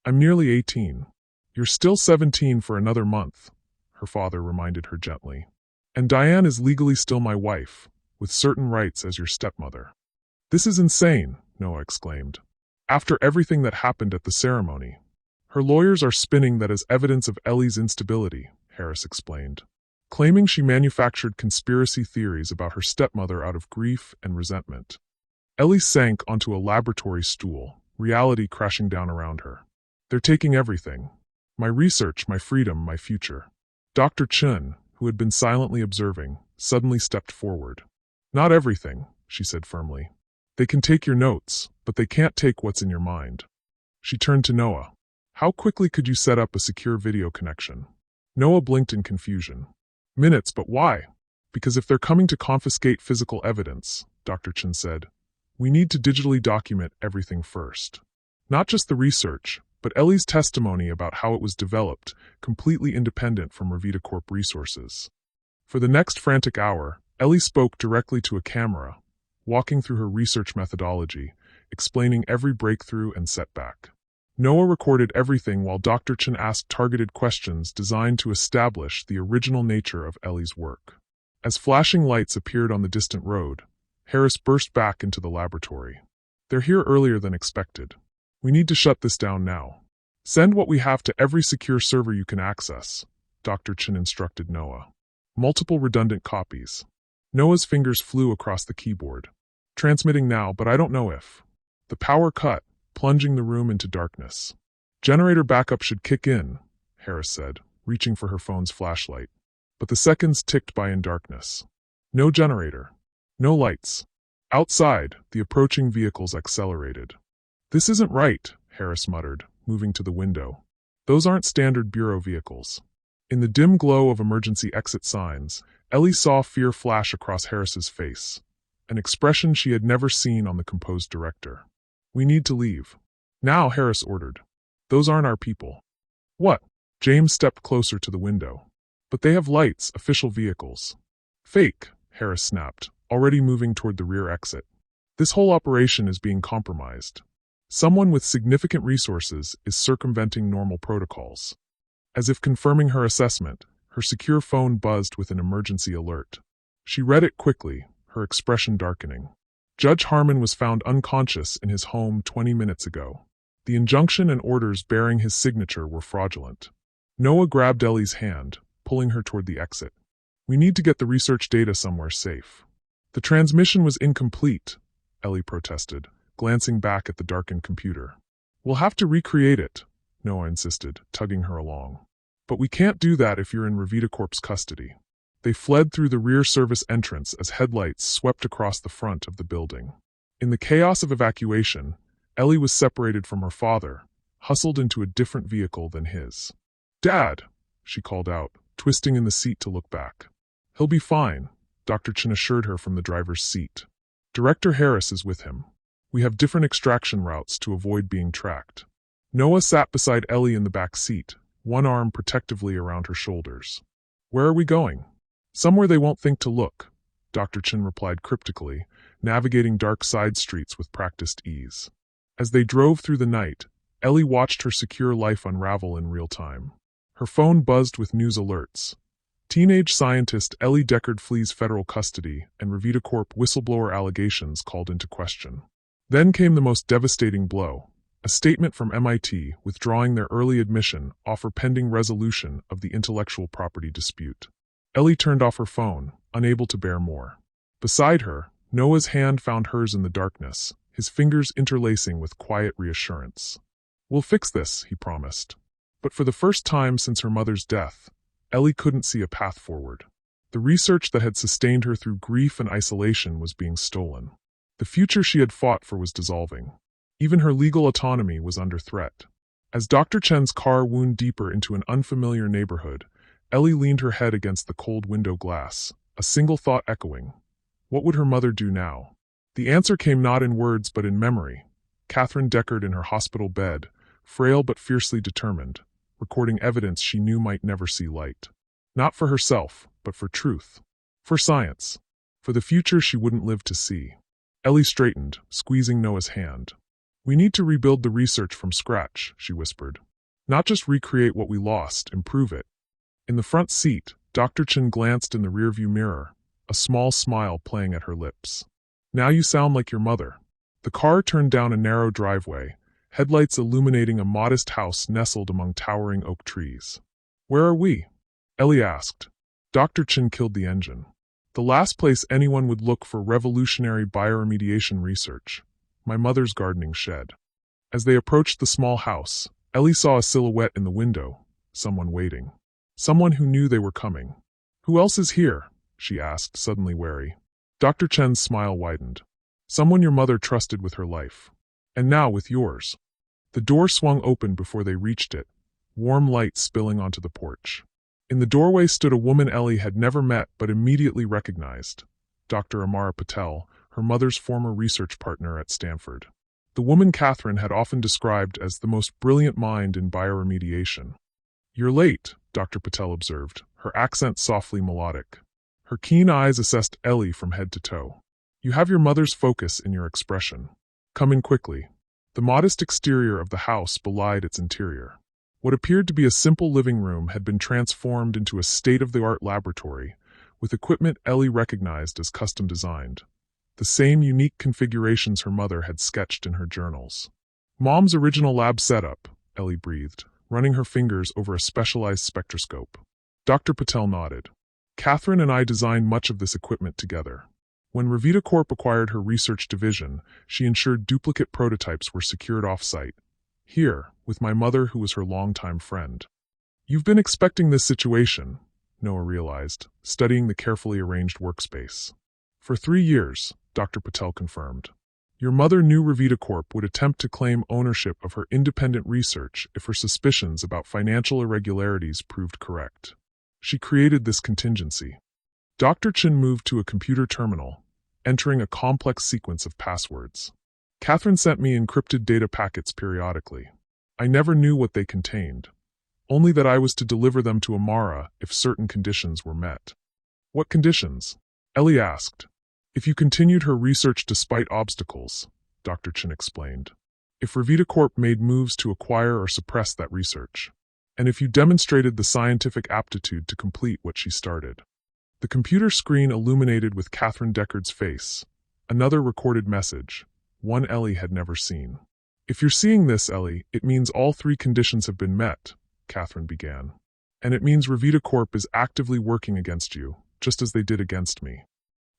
I'm nearly 18. You're still 17 for another month, her father reminded her gently. And Diane is legally still my wife, with certain rights as your stepmother. This is insane, Noah exclaimed. After everything that happened at the ceremony. Her lawyers are spinning that as evidence of Ellie's instability, Harris explained, claiming she manufactured conspiracy theories about her stepmother out of grief and resentment. Ellie sank onto a laboratory stool, reality crashing down around her. They're taking everything. My research, my freedom, my future. Dr. Chun, who had been silently observing, suddenly stepped forward. Not everything, she said firmly. They can take your notes, but they can't take what's in your mind. She turned to Noah. How quickly could you set up a secure video connection? Noah blinked in confusion. Minutes, but why? Because if they're coming to confiscate physical evidence, Dr. Chun said, we need to digitally document everything first. Not just the research, but Ellie's testimony about how it was developed, completely independent from Revita Corp resources. For the next frantic hour, Ellie spoke directly to a camera, walking through her research methodology, explaining every breakthrough and setback. Noah recorded everything while Dr. Chun asked targeted questions designed to establish the original nature of Ellie's work. As flashing lights appeared on the distant road, Harris burst back into the laboratory. They're here earlier than expected. We need to shut this down now. Send what we have to every secure server you can access, Dr. Chun instructed Noah. Multiple redundant copies. Noah's fingers flew across the keyboard. Transmitting now, but I don't know if. The power cut, plunging the room into darkness. Generator backup should kick in, Harris said, reaching for her phone's flashlight. But the seconds ticked by in darkness. No generator. No lights. Outside, the approaching vehicles accelerated. This isn't right, Harris muttered, moving to the window. Those aren't standard Bureau vehicles. In the dim glow of emergency exit signs, Ellie saw fear flash across Harris's face, an expression she had never seen on the composed director. We need to leave. Now, Harris ordered. Those aren't our people. What? James stepped closer to the window. But they have lights, official vehicles. Fake, Harris snapped, already moving toward the rear exit. This whole operation is being compromised. Someone with significant resources is circumventing normal protocols. As if confirming her assessment, her secure phone buzzed with an emergency alert. She read it quickly, her expression darkening. Judge Harmon was found unconscious in his home 20 minutes ago. The injunction and orders bearing his signature were fraudulent. Noah grabbed Ellie's hand, pulling her toward the exit. We need to get the research data somewhere safe. The transmission was incomplete, Ellie protested, glancing back at the darkened computer. We'll have to recreate it, Noah insisted, tugging her along. But we can't do that if you're in Revita Corp's custody. They fled through the rear service entrance as headlights swept across the front of the building. In the chaos of evacuation, Ellie was separated from her father, hustled into a different vehicle than his. Dad, she called out, twisting in the seat to look back. He'll be fine, Dr. Chun assured her from the driver's seat. Director Harris is with him. We have different extraction routes to avoid being tracked. Noah sat beside Ellie in the back seat, one arm protectively around her shoulders. Where are we going? Somewhere they won't think to look, Dr. Chun replied cryptically, navigating dark side streets with practiced ease. As they drove through the night, Ellie watched her secure life unravel in real time. Her phone buzzed with news alerts. Teenage scientist Ellie Deckard flees federal custody, and Revita Corp whistleblower allegations called into question. Then came the most devastating blow. A statement from MIT withdrawing their early admission offer pending resolution of the intellectual property dispute. Ellie turned off her phone, unable to bear more. Beside her, Noah's hand found hers in the darkness, his fingers interlacing with quiet reassurance. We'll fix this, he promised. But for the first time since her mother's death, Ellie couldn't see a path forward. The research that had sustained her through grief and isolation was being stolen. The future she had fought for was dissolving. Even her legal autonomy was under threat. As Dr. Chen's car wound deeper into an unfamiliar neighborhood, Ellie leaned her head against the cold window glass, a single thought echoing. What would her mother do now? The answer came not in words but in memory. Catherine Deckard in her hospital bed, frail but fiercely determined, recording evidence she knew might never see light. Not for herself, but for truth. For science. For the future she wouldn't live to see. Ellie straightened, squeezing Noah's hand. "We need to rebuild the research from scratch," she whispered. "Not just recreate what we lost, improve it." In the front seat, Dr. Chen glanced in the rearview mirror, a small smile playing at her lips. "Now you sound like your mother." The car turned down a narrow driveway, headlights illuminating a modest house nestled among towering oak trees. "Where are we?" Ellie asked. Dr. Chen killed the engine. "The last place anyone would look for revolutionary bioremediation research. My mother's gardening shed." As they approached the small house, Ellie saw a silhouette in the window, someone waiting. Someone who knew they were coming. "Who else is here?" she asked, suddenly wary. Dr. Chen's smile widened. "Someone your mother trusted with her life. And now with yours." The door swung open before they reached it, warm light spilling onto the porch. In the doorway stood a woman Ellie had never met but immediately recognized. Dr. Amara Patel, her mother's former research partner at Stanford. The woman Catherine had often described as the most brilliant mind in bioremediation. "You're late," Dr. Patel observed, her accent softly melodic. Her keen eyes assessed Ellie from head to toe. "You have your mother's focus in your expression. Come in quickly." The modest exterior of the house belied its interior. What appeared to be a simple living room had been transformed into a state-of-the-art laboratory, with equipment Ellie recognized as custom designed. The same unique configurations her mother had sketched in her journals. "Mom's original lab setup," Ellie breathed, running her fingers over a specialized spectroscope. Dr. Patel nodded. "Catherine and I designed much of this equipment together. When Revita Corp acquired her research division, she ensured duplicate prototypes were secured off-site. Here, with my mother who was her longtime friend." "You've been expecting this situation," Noah realized, studying the carefully arranged workspace. "For 3 years," Dr. Patel confirmed. "Your mother knew Revita Corp would attempt to claim ownership of her independent research if her suspicions about financial irregularities proved correct. She created this contingency." Dr. Chen moved to a computer terminal, entering a complex sequence of passwords. "Catherine sent me encrypted data packets periodically. I never knew what they contained. Only that I was to deliver them to Amara if certain conditions were met." "What conditions?" Ellie asked. "If you continued her research despite obstacles," Dr. Chen explained. "If Revita Corp made moves to acquire or suppress that research. And if you demonstrated the scientific aptitude to complete what she started." The computer screen illuminated with Catherine Deckard's face. Another recorded message, one Ellie had never seen. "If you're seeing this, Ellie, it means all 3 conditions have been met," Catherine began. "And it means Revita Corp is actively working against you, just as they did against me."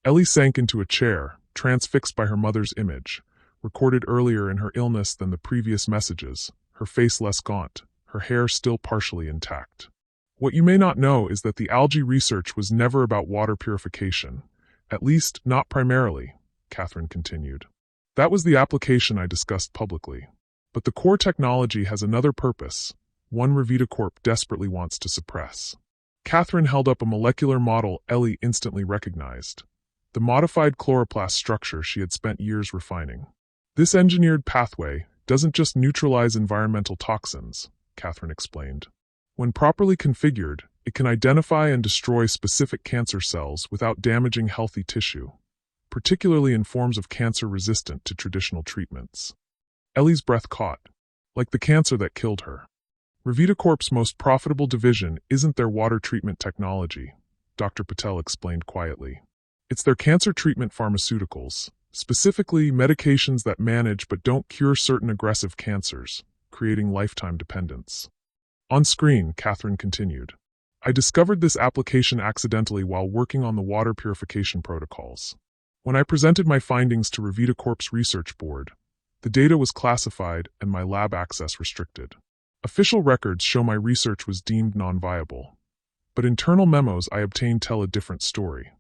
Ellie sank into a chair, transfixed by her mother's image, recorded earlier in her illness than the previous messages, her face less gaunt, her hair still partially intact. "What you may not know is that the algae research was never about water purification, at least not primarily," Catherine continued. "That was the application I discussed publicly. But the core technology has another purpose, one Revita Corp desperately wants to suppress." Catherine held up a molecular model Ellie instantly recognized. The modified chloroplast structure she had spent years refining. "This engineered pathway doesn't just neutralize environmental toxins," Catherine explained. "When properly configured, it can identify and destroy specific cancer cells without damaging healthy tissue, particularly in forms of cancer resistant to traditional treatments." Ellie's breath caught, like the cancer that killed her. "Revita Corp's most profitable division isn't their water treatment technology," Dr. Patel explained quietly. "It's their cancer treatment pharmaceuticals, specifically medications that manage but don't cure certain aggressive cancers, creating lifetime dependence." On screen, Catherine continued. "I discovered this application accidentally while working on the water purification protocols. When I presented my findings to Revita Corp's research board, the data was classified and my lab access restricted. Official records show my research was deemed non-viable, but internal memos I obtained tell a different story."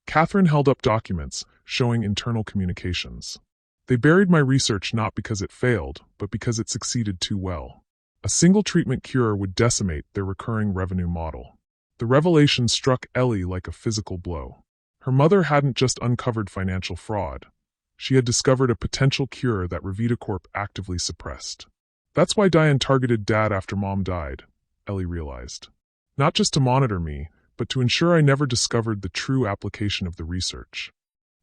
Catherine held up documents showing internal communications. "They buried my research not because it failed, but because it succeeded too well. A single treatment cure would decimate their recurring revenue model." The revelation struck Ellie like a physical blow. Her mother hadn't just uncovered financial fraud. She had discovered a potential cure that Revita Corp actively suppressed. That's why Diane targeted Dad after Mom died, Ellie realized. Not just to monitor me, but to ensure I never discovered the true application of the research.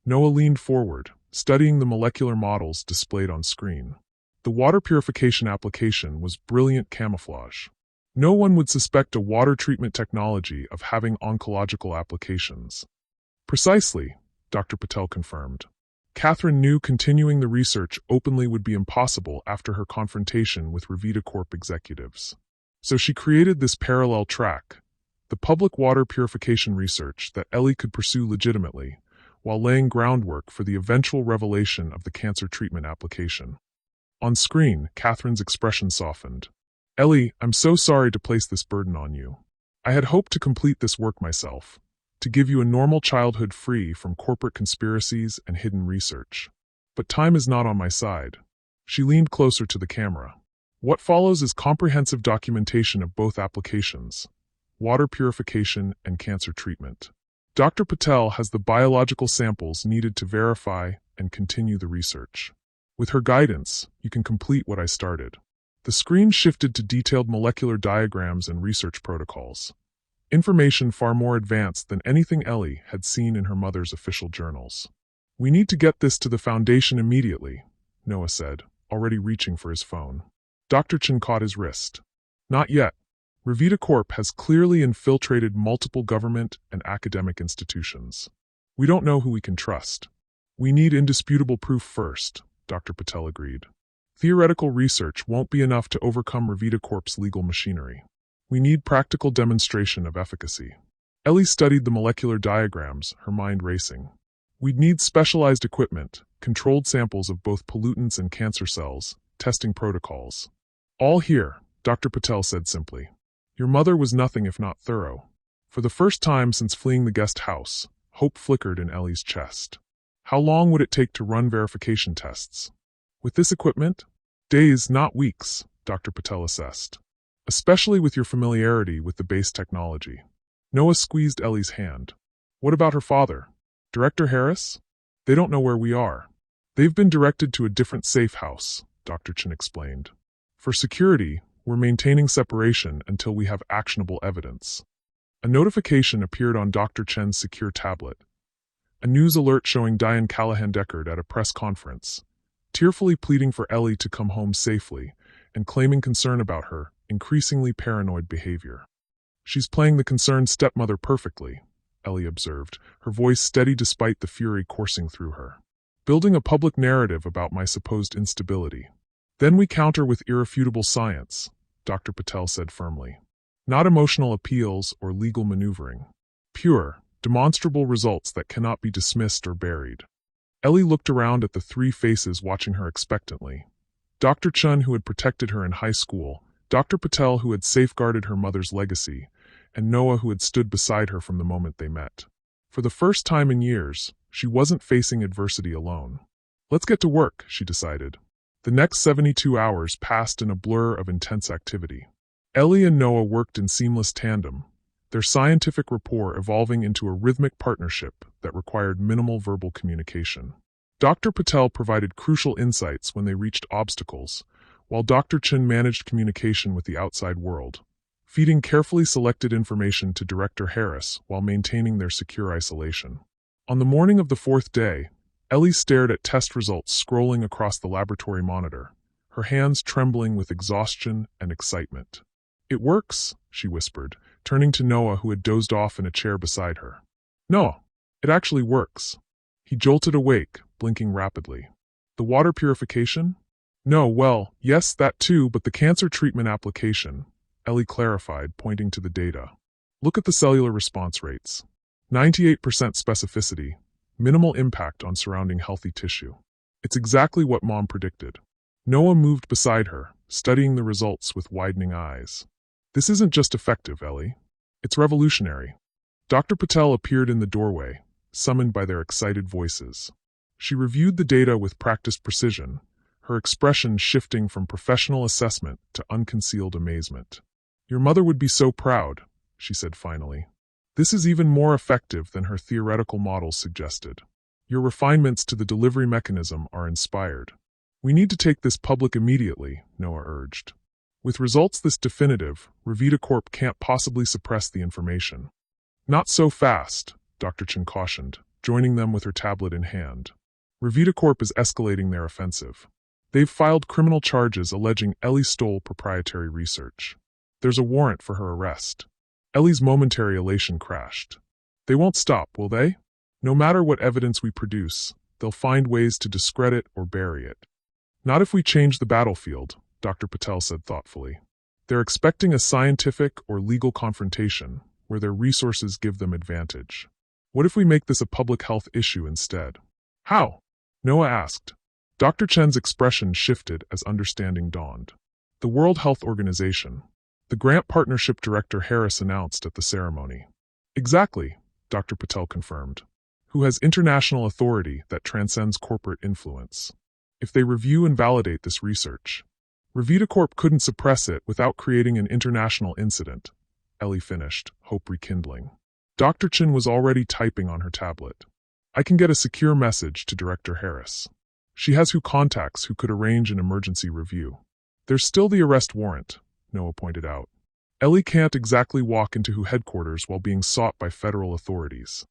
Noah leaned forward, studying the molecular models displayed on screen. The water purification application was brilliant camouflage. No one would suspect a water treatment technology of having oncological applications. Precisely, Dr. Patel confirmed. Catherine knew continuing the research openly would be impossible after her confrontation with Revita Corp executives. So she created this parallel track, the public water purification research that Ellie could pursue legitimately, while laying groundwork for the eventual revelation of the cancer treatment application. On screen, Catherine's expression softened. Ellie, I'm so sorry to place this burden on you. I had hoped to complete this work myself, to give you a normal childhood free from corporate conspiracies and hidden research. But time is not on my side. She leaned closer to the camera. What follows is comprehensive documentation of both applications, water purification and cancer treatment. Dr. Patel has the biological samples needed to verify and continue the research. With her guidance, you can complete what I started. The screen shifted to detailed molecular diagrams and research protocols. Information far more advanced than anything Ellie had seen in her mother's official journals. We need to get this to the Foundation immediately, Noah said, already reaching for his phone. Dr. Chen caught his wrist. Not yet. Revita Corp has clearly infiltrated multiple government and academic institutions. We don't know who we can trust. We need indisputable proof first, Dr. Patel agreed. Theoretical research won't be enough to overcome Revita Corp's legal machinery. We need practical demonstration of efficacy. Ellie studied the molecular diagrams, her mind racing. We'd need specialized equipment, controlled samples of both pollutants and cancer cells, testing protocols. All here, Dr. Patel said simply. Your mother was nothing if not thorough. For the first time since fleeing the guest house, hope flickered in Ellie's chest. How long would it take to run verification tests? With this equipment? Days, not weeks, Dr. Patel assessed. Especially with your familiarity with the base technology. Noah squeezed Ellie's hand. What about her father? Director Harris? They don't know where we are. They've been directed to a different safe house, Dr. Chen explained. For security, we're maintaining separation until we have actionable evidence. A notification appeared on Dr. Chen's secure tablet. A news alert showing Diane Callahan-Deckard at a press conference, tearfully pleading for Ellie to come home safely and claiming concern about her increasingly paranoid behavior. She's playing the concerned stepmother perfectly, Ellie observed, her voice steady despite the fury coursing through her. Building a public narrative about my supposed instability. Then we counter with irrefutable science, Dr. Patel said firmly. Not emotional appeals or legal maneuvering. Pure, demonstrable results that cannot be dismissed or buried. Ellie looked around at the three faces watching her expectantly. Dr. Chun, who had protected her in high school, Dr. Patel, who had safeguarded her mother's legacy, and Noah, who had stood beside her from the moment they met. For the first time in years, she wasn't facing adversity alone. Let's get to work, she decided. The next 72 hours passed in a blur of intense activity. Ellie and Noah worked in seamless tandem, their scientific rapport evolving into a rhythmic partnership that required minimal verbal communication. Dr. Patel provided crucial insights when they reached obstacles, while Dr. Chin managed communication with the outside world, feeding carefully selected information to Director Harris while maintaining their secure isolation. On the morning of the fourth day, Ellie stared at test results scrolling across the laboratory monitor, her hands trembling with exhaustion and excitement. It works, she whispered, turning to Noah, who had dozed off in a chair beside her. No, it actually works. He jolted awake, blinking rapidly. The water purification? No, well, yes, that too, but the cancer treatment application, Ellie clarified, pointing to the data. Look at the cellular response rates. 98% specificity, minimal impact on surrounding healthy tissue. It's exactly what Mom predicted. Noah moved beside her, studying the results with widening eyes. This isn't just effective, Ellie. It's revolutionary. Dr. Patel appeared in the doorway, summoned by their excited voices. She reviewed the data with practiced precision, her expression shifting from professional assessment to unconcealed amazement. Your mother would be so proud, she said finally. This is even more effective than her theoretical models suggested. Your refinements to the delivery mechanism are inspired. We need to take this public immediately, Noah urged. With results this definitive, Revita Corp can't possibly suppress the information. Not so fast, Dr. Chen cautioned, joining them with her tablet in hand. Revita Corp is escalating their offensive. They've filed criminal charges alleging Ellie stole proprietary research. There's a warrant for her arrest. Ellie's momentary elation crashed. They won't stop, will they? No matter what evidence we produce, they'll find ways to discredit or bury it. Not if we change the battlefield, Dr. Patel said thoughtfully. They're expecting a scientific or legal confrontation where their resources give them advantage. What if we make this a public health issue instead? How? Noah asked. Dr. Chen's expression shifted as understanding dawned. The World Health Organization. The Grant Partnership Director Harris announced at the ceremony. Exactly, Dr. Patel confirmed. Who has international authority that transcends corporate influence. If they review and validate this research, Revita Corp couldn't suppress it without creating an international incident, Ellie finished, hope rekindling. Dr. Chen was already typing on her tablet. I can get a secure message to Director Harris. She has contacts who could arrange an emergency review. There's still the arrest warrant, Noah pointed out. Ellie can't exactly walk into headquarters while being sought by federal authorities.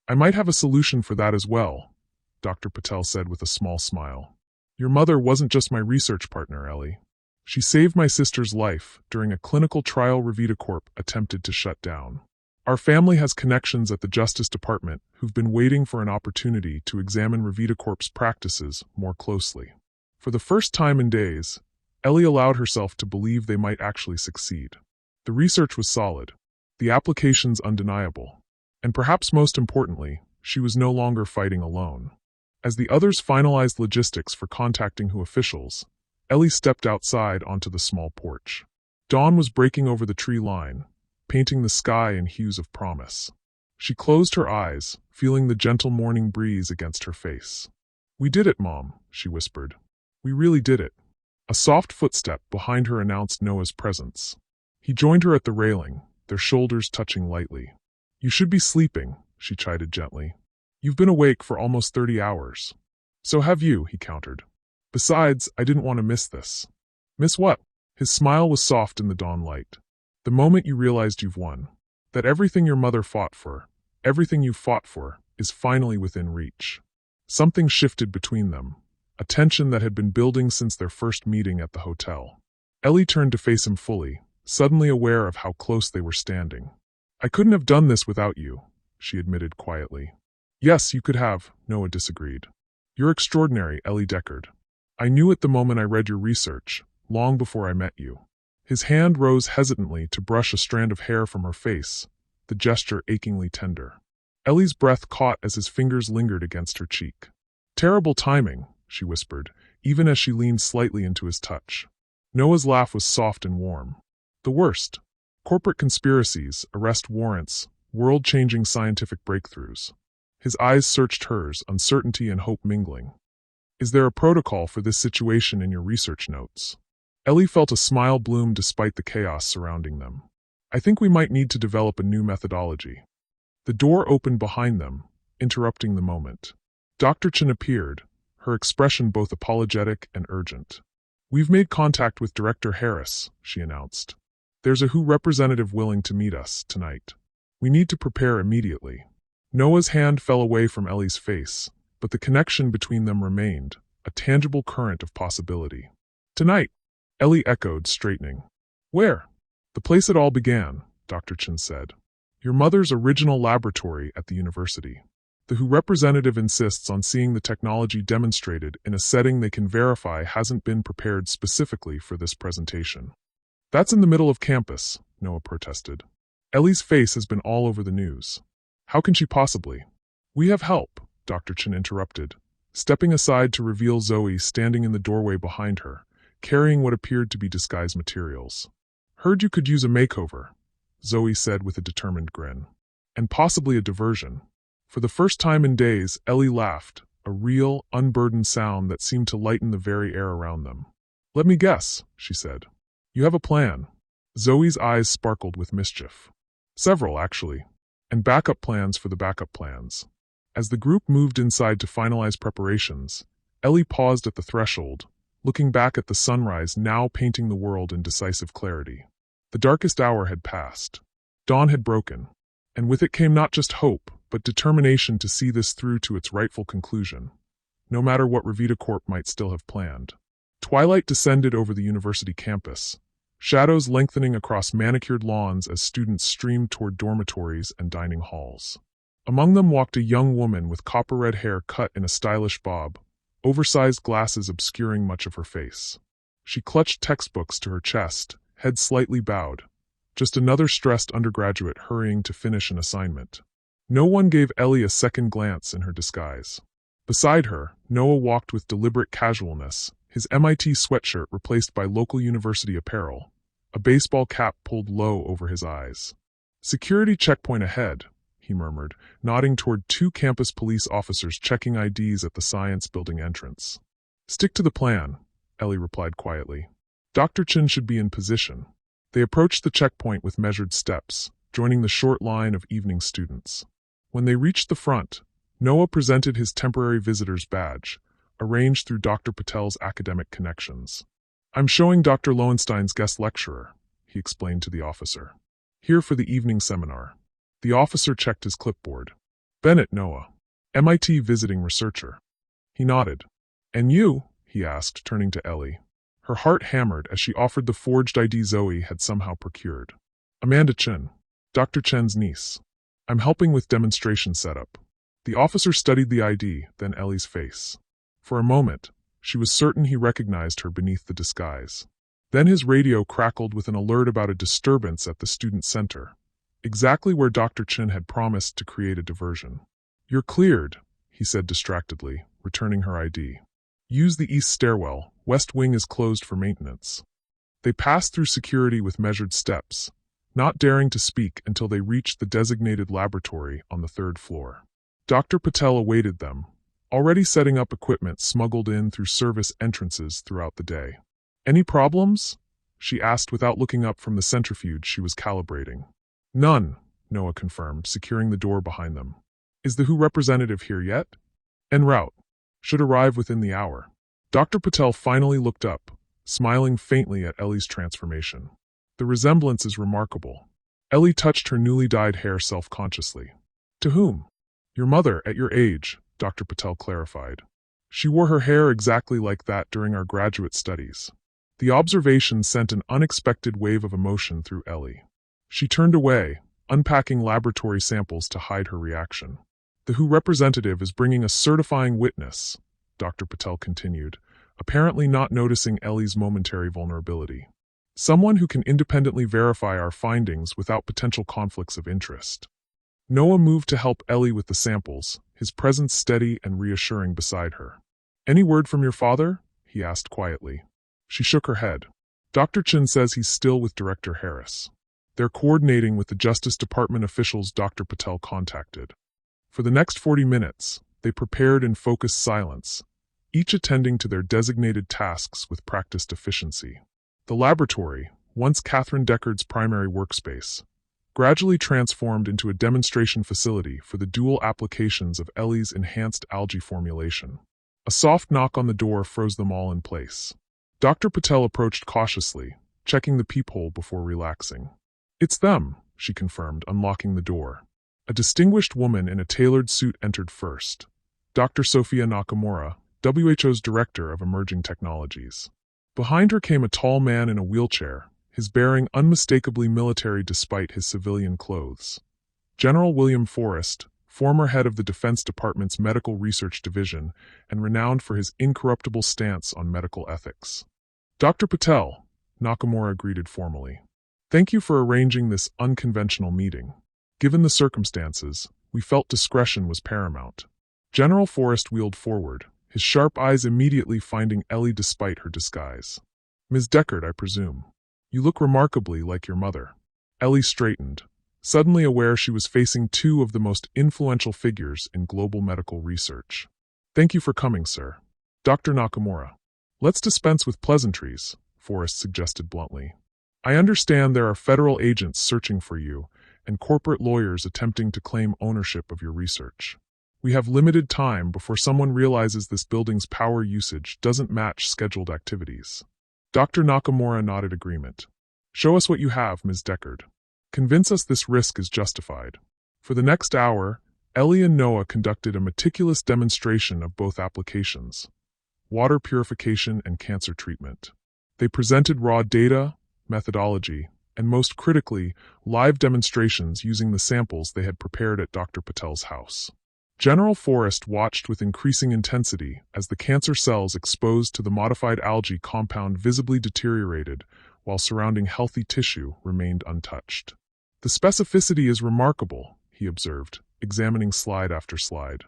I might have a solution for that as well, Dr. Patel said with a small smile. Your mother wasn't just my research partner, Ellie. She saved my sister's life during a clinical trial Revita Corp attempted to shut down. Our family has connections at the Justice Department who've been waiting for an opportunity to examine Revita Corp's practices more closely. For the first time in days, Ellie allowed herself to believe they might actually succeed. The research was solid, the applications undeniable, and perhaps most importantly, she was no longer fighting alone. As the others finalized logistics for contacting officials, Ellie stepped outside onto the small porch. Dawn was breaking over the tree line, painting the sky in hues of promise. She closed her eyes, feeling the gentle morning breeze against her face. We did it, Mom, she whispered. We really did it. A soft footstep behind her announced Noah's presence. He joined her at the railing, their shoulders touching lightly. You should be sleeping, she chided gently. You've been awake for almost 30 hours. So have you, he countered. Besides, I didn't want to miss this. Miss what? His smile was soft in the dawn light. The moment you realized you've won. That everything your mother fought for, everything you fought for, is finally within reach. Something shifted between them, a tension that had been building since their first meeting at the hotel. Ellie turned to face him fully, suddenly aware of how close they were standing. I couldn't have done this without you, she admitted quietly. Yes, you could have, Noah disagreed. You're extraordinary, Ellie declared. I knew it the moment I read your research, long before I met you. His hand rose hesitantly to brush a strand of hair from her face, the gesture achingly tender. Ellie's breath caught as his fingers lingered against her cheek. Terrible timing, she whispered, even as she leaned slightly into his touch. Noah's laugh was soft and warm. The worst. Corporate conspiracies, arrest warrants, world-changing scientific breakthroughs. His eyes searched hers, uncertainty and hope mingling. Is there a protocol for this situation in your research notes? Ellie felt a smile bloom despite the chaos surrounding them. I think we might need to develop a new methodology. The door opened behind them, interrupting the moment. Dr. Chen appeared, her expression both apologetic and urgent. We've made contact with Director Harris, she announced. There's a WHO representative willing to meet us tonight. We need to prepare immediately. Noah's hand fell away from Ellie's face, but the connection between them remained, a tangible current of possibility. Tonight, Ellie echoed, straightening. Where? The place it all began, Dr. Chen said. Your mother's original laboratory at the university. The WHO representative insists on seeing the technology demonstrated in a setting they can verify hasn't been prepared specifically for this presentation. That's in the middle of campus, Noah protested. Ellie's face has been all over the news. How can she possibly? We have help, Dr. Chen interrupted, stepping aside to reveal Zoe standing in the doorway behind her, carrying what appeared to be disguised materials. Heard you could use a makeover, Zoe said with a determined grin. And possibly a diversion. For the first time in days, Ellie laughed, a real, unburdened sound that seemed to lighten the very air around them. Let me guess, she said. You have a plan. Zoe's eyes sparkled with mischief. Several, actually. And backup plans for the backup plans. As the group moved inside to finalize preparations, Ellie paused at the threshold, looking back at the sunrise now painting the world in decisive clarity. The darkest hour had passed. Dawn had broken, and with it came not just hope, but determination to see this through to its rightful conclusion, no matter what Revita Corp might still have planned. Twilight descended over the university campus, shadows lengthening across manicured lawns as students streamed toward dormitories and dining halls. Among them walked a young woman with copper-red hair cut in a stylish bob, oversized glasses obscuring much of her face. She clutched textbooks to her chest, head slightly bowed, just another stressed undergraduate hurrying to finish an assignment. No one gave Ellie a second glance in her disguise. Beside her, Noah walked with deliberate casualness, his MIT sweatshirt replaced by local university apparel, a baseball cap pulled low over his eyes. "Security checkpoint ahead," he murmured, nodding toward two campus police officers checking IDs at the science building entrance. "Stick to the plan," Ellie replied quietly. "Dr. Chin should be in position." They approached the checkpoint with measured steps, joining the short line of evening students. When they reached the front, Noah presented his temporary visitor's badge, arranged through Dr. Patel's academic connections. "I'm showing Dr. Lowenstein's guest lecturer," he explained to the officer. "Here for the evening seminar." The officer checked his clipboard. "Bennett Noah, MIT visiting researcher." He nodded. "And you?" he asked, turning to Ellie. Her heart hammered as she offered the forged ID Zoe had somehow procured. "Amanda Chin, Dr. Chen's niece. I'm helping with demonstration setup." The officer studied the ID, then Ellie's face. For a moment, she was certain he recognized her beneath the disguise. Then his radio crackled with an alert about a disturbance at the student center, exactly where Dr. Chin had promised to create a diversion. "You're cleared," he said distractedly, returning her ID. "Use the east stairwell, west wing is closed for maintenance." They passed through security with measured steps, not daring to speak until they reached the designated laboratory on the third floor. Dr. Patel awaited them, already setting up equipment smuggled in through service entrances throughout the day. "Any problems?" she asked without looking up from the centrifuge she was calibrating. "None," Noah confirmed, securing the door behind them. "Is the WHO representative here yet?" "En route. Should arrive within the hour." Dr. Patel finally looked up, smiling faintly at Ellie's transformation. "The resemblance is remarkable." Ellie touched her newly dyed hair self-consciously. "To whom?" "Your mother, at your age," Dr. Patel clarified. "She wore her hair exactly like that during our graduate studies." The observation sent an unexpected wave of emotion through Ellie. She turned away, unpacking laboratory samples to hide her reaction. "The WHO representative is bringing a certifying witness," Dr. Patel continued, apparently not noticing Ellie's momentary vulnerability. "Someone who can independently verify our findings without potential conflicts of interest." Noah moved to help Ellie with the samples, his presence steady and reassuring beside her. "Any word from your father?" he asked quietly. She shook her head. "Dr. Chin says he's still with Director Harris. They're coordinating with the Justice Department officials Dr. Patel contacted." For the next 40 minutes, they prepared in focused silence, each attending to their designated tasks with practiced efficiency. The laboratory, once Catherine Deckard's primary workspace, gradually transformed into a demonstration facility for the dual applications of Ellie's enhanced algae formulation. A soft knock on the door froze them all in place. Dr. Patel approached cautiously, checking the peephole before relaxing. "It's them," she confirmed, unlocking the door. A distinguished woman in a tailored suit entered first. Dr. Sophia Nakamura, WHO's Director of Emerging Technologies. Behind her came a tall man in a wheelchair, his bearing unmistakably military despite his civilian clothes. General William Forrest, former head of the Defense Department's Medical Research Division and renowned for his incorruptible stance on medical ethics. "Dr. Patel," Nakamura greeted formally. "Thank you for arranging this unconventional meeting. Given the circumstances, we felt discretion was paramount." General Forrest wheeled forward, his sharp eyes immediately finding Ellie despite her disguise. "Ms. Deckard, I presume. You look remarkably like your mother." Ellie straightened, suddenly aware she was facing two of the most influential figures in global medical research. "Thank you for coming, sir." "Dr. Nakamura." "Let's dispense with pleasantries," Forrest suggested bluntly. "I understand there are federal agents searching for you and corporate lawyers attempting to claim ownership of your research." We have limited time before someone realizes this building's power usage doesn't match scheduled activities. Dr. Nakamura nodded agreement. Show us what you have, Ms. Deckard. Convince us this risk is justified. For the next hour, Ellie and Noah conducted a meticulous demonstration of both applications: water purification and cancer treatment. They presented raw data, methodology, and most critically, live demonstrations using the samples they had prepared at Dr. Patel's house. General Forrest watched with increasing intensity as the cancer cells exposed to the modified algae compound visibly deteriorated while surrounding healthy tissue remained untouched. The specificity is remarkable, he observed, examining slide after slide.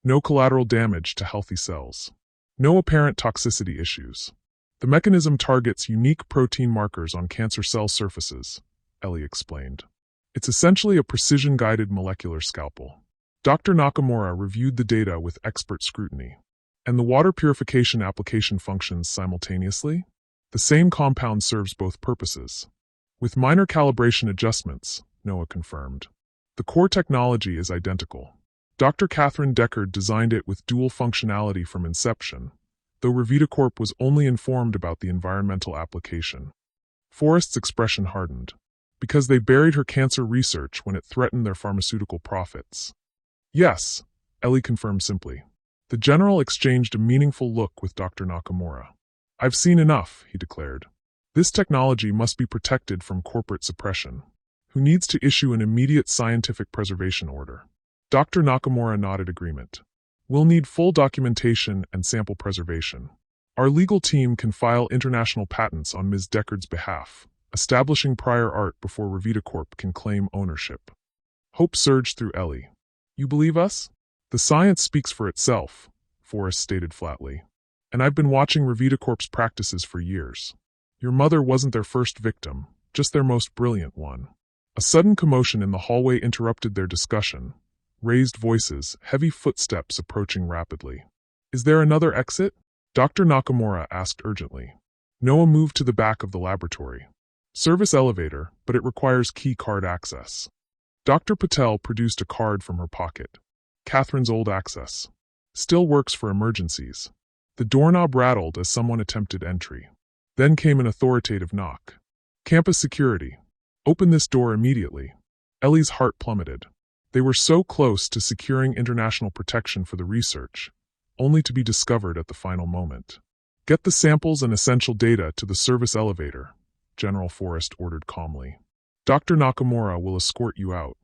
No collateral damage to healthy cells. No apparent toxicity issues. The mechanism targets unique protein markers on cancer cell surfaces, Ellie explained. It's essentially a precision-guided molecular scalpel. Dr. Nakamura reviewed the data with expert scrutiny. And the water purification application functions simultaneously? The same compound serves both purposes. With minor calibration adjustments, Noah confirmed. The core technology is identical. Dr. Catherine Deckard designed it with dual functionality from inception, though Revita Corp was only informed about the environmental application. Forrest's expression hardened. Because they buried her cancer research when it threatened their pharmaceutical profits. Yes, Ellie confirmed simply. The general exchanged a meaningful look with Dr. Nakamura. I've seen enough, he declared. This technology must be protected from corporate suppression. Who needs to issue an immediate scientific preservation order? Dr. Nakamura nodded agreement. We'll need full documentation and sample preservation. Our legal team can file international patents on Ms. Deckard's behalf, establishing prior art before Revita Corp can claim ownership. Hope surged through Ellie. You believe us? The science speaks for itself, Forrest stated flatly. And I've been watching Revita Corp's practices for years. Your mother wasn't their first victim, just their most brilliant one. A sudden commotion in the hallway interrupted their discussion. Raised voices, heavy footsteps approaching rapidly. Is there another exit? Dr. Nakamura asked urgently. Noah moved to the back of the laboratory. Service elevator, but it requires key card access. Dr. Patel produced a card from her pocket. Catherine's old access. Still works for emergencies. The doorknob rattled as someone attempted entry. Then came an authoritative knock. Campus security. Open this door immediately. Ellie's heart plummeted. They were so close to securing international protection for the research, only to be discovered at the final moment. Get the samples and essential data to the service elevator, General Forrest ordered calmly. Dr. Nakamura will escort you out.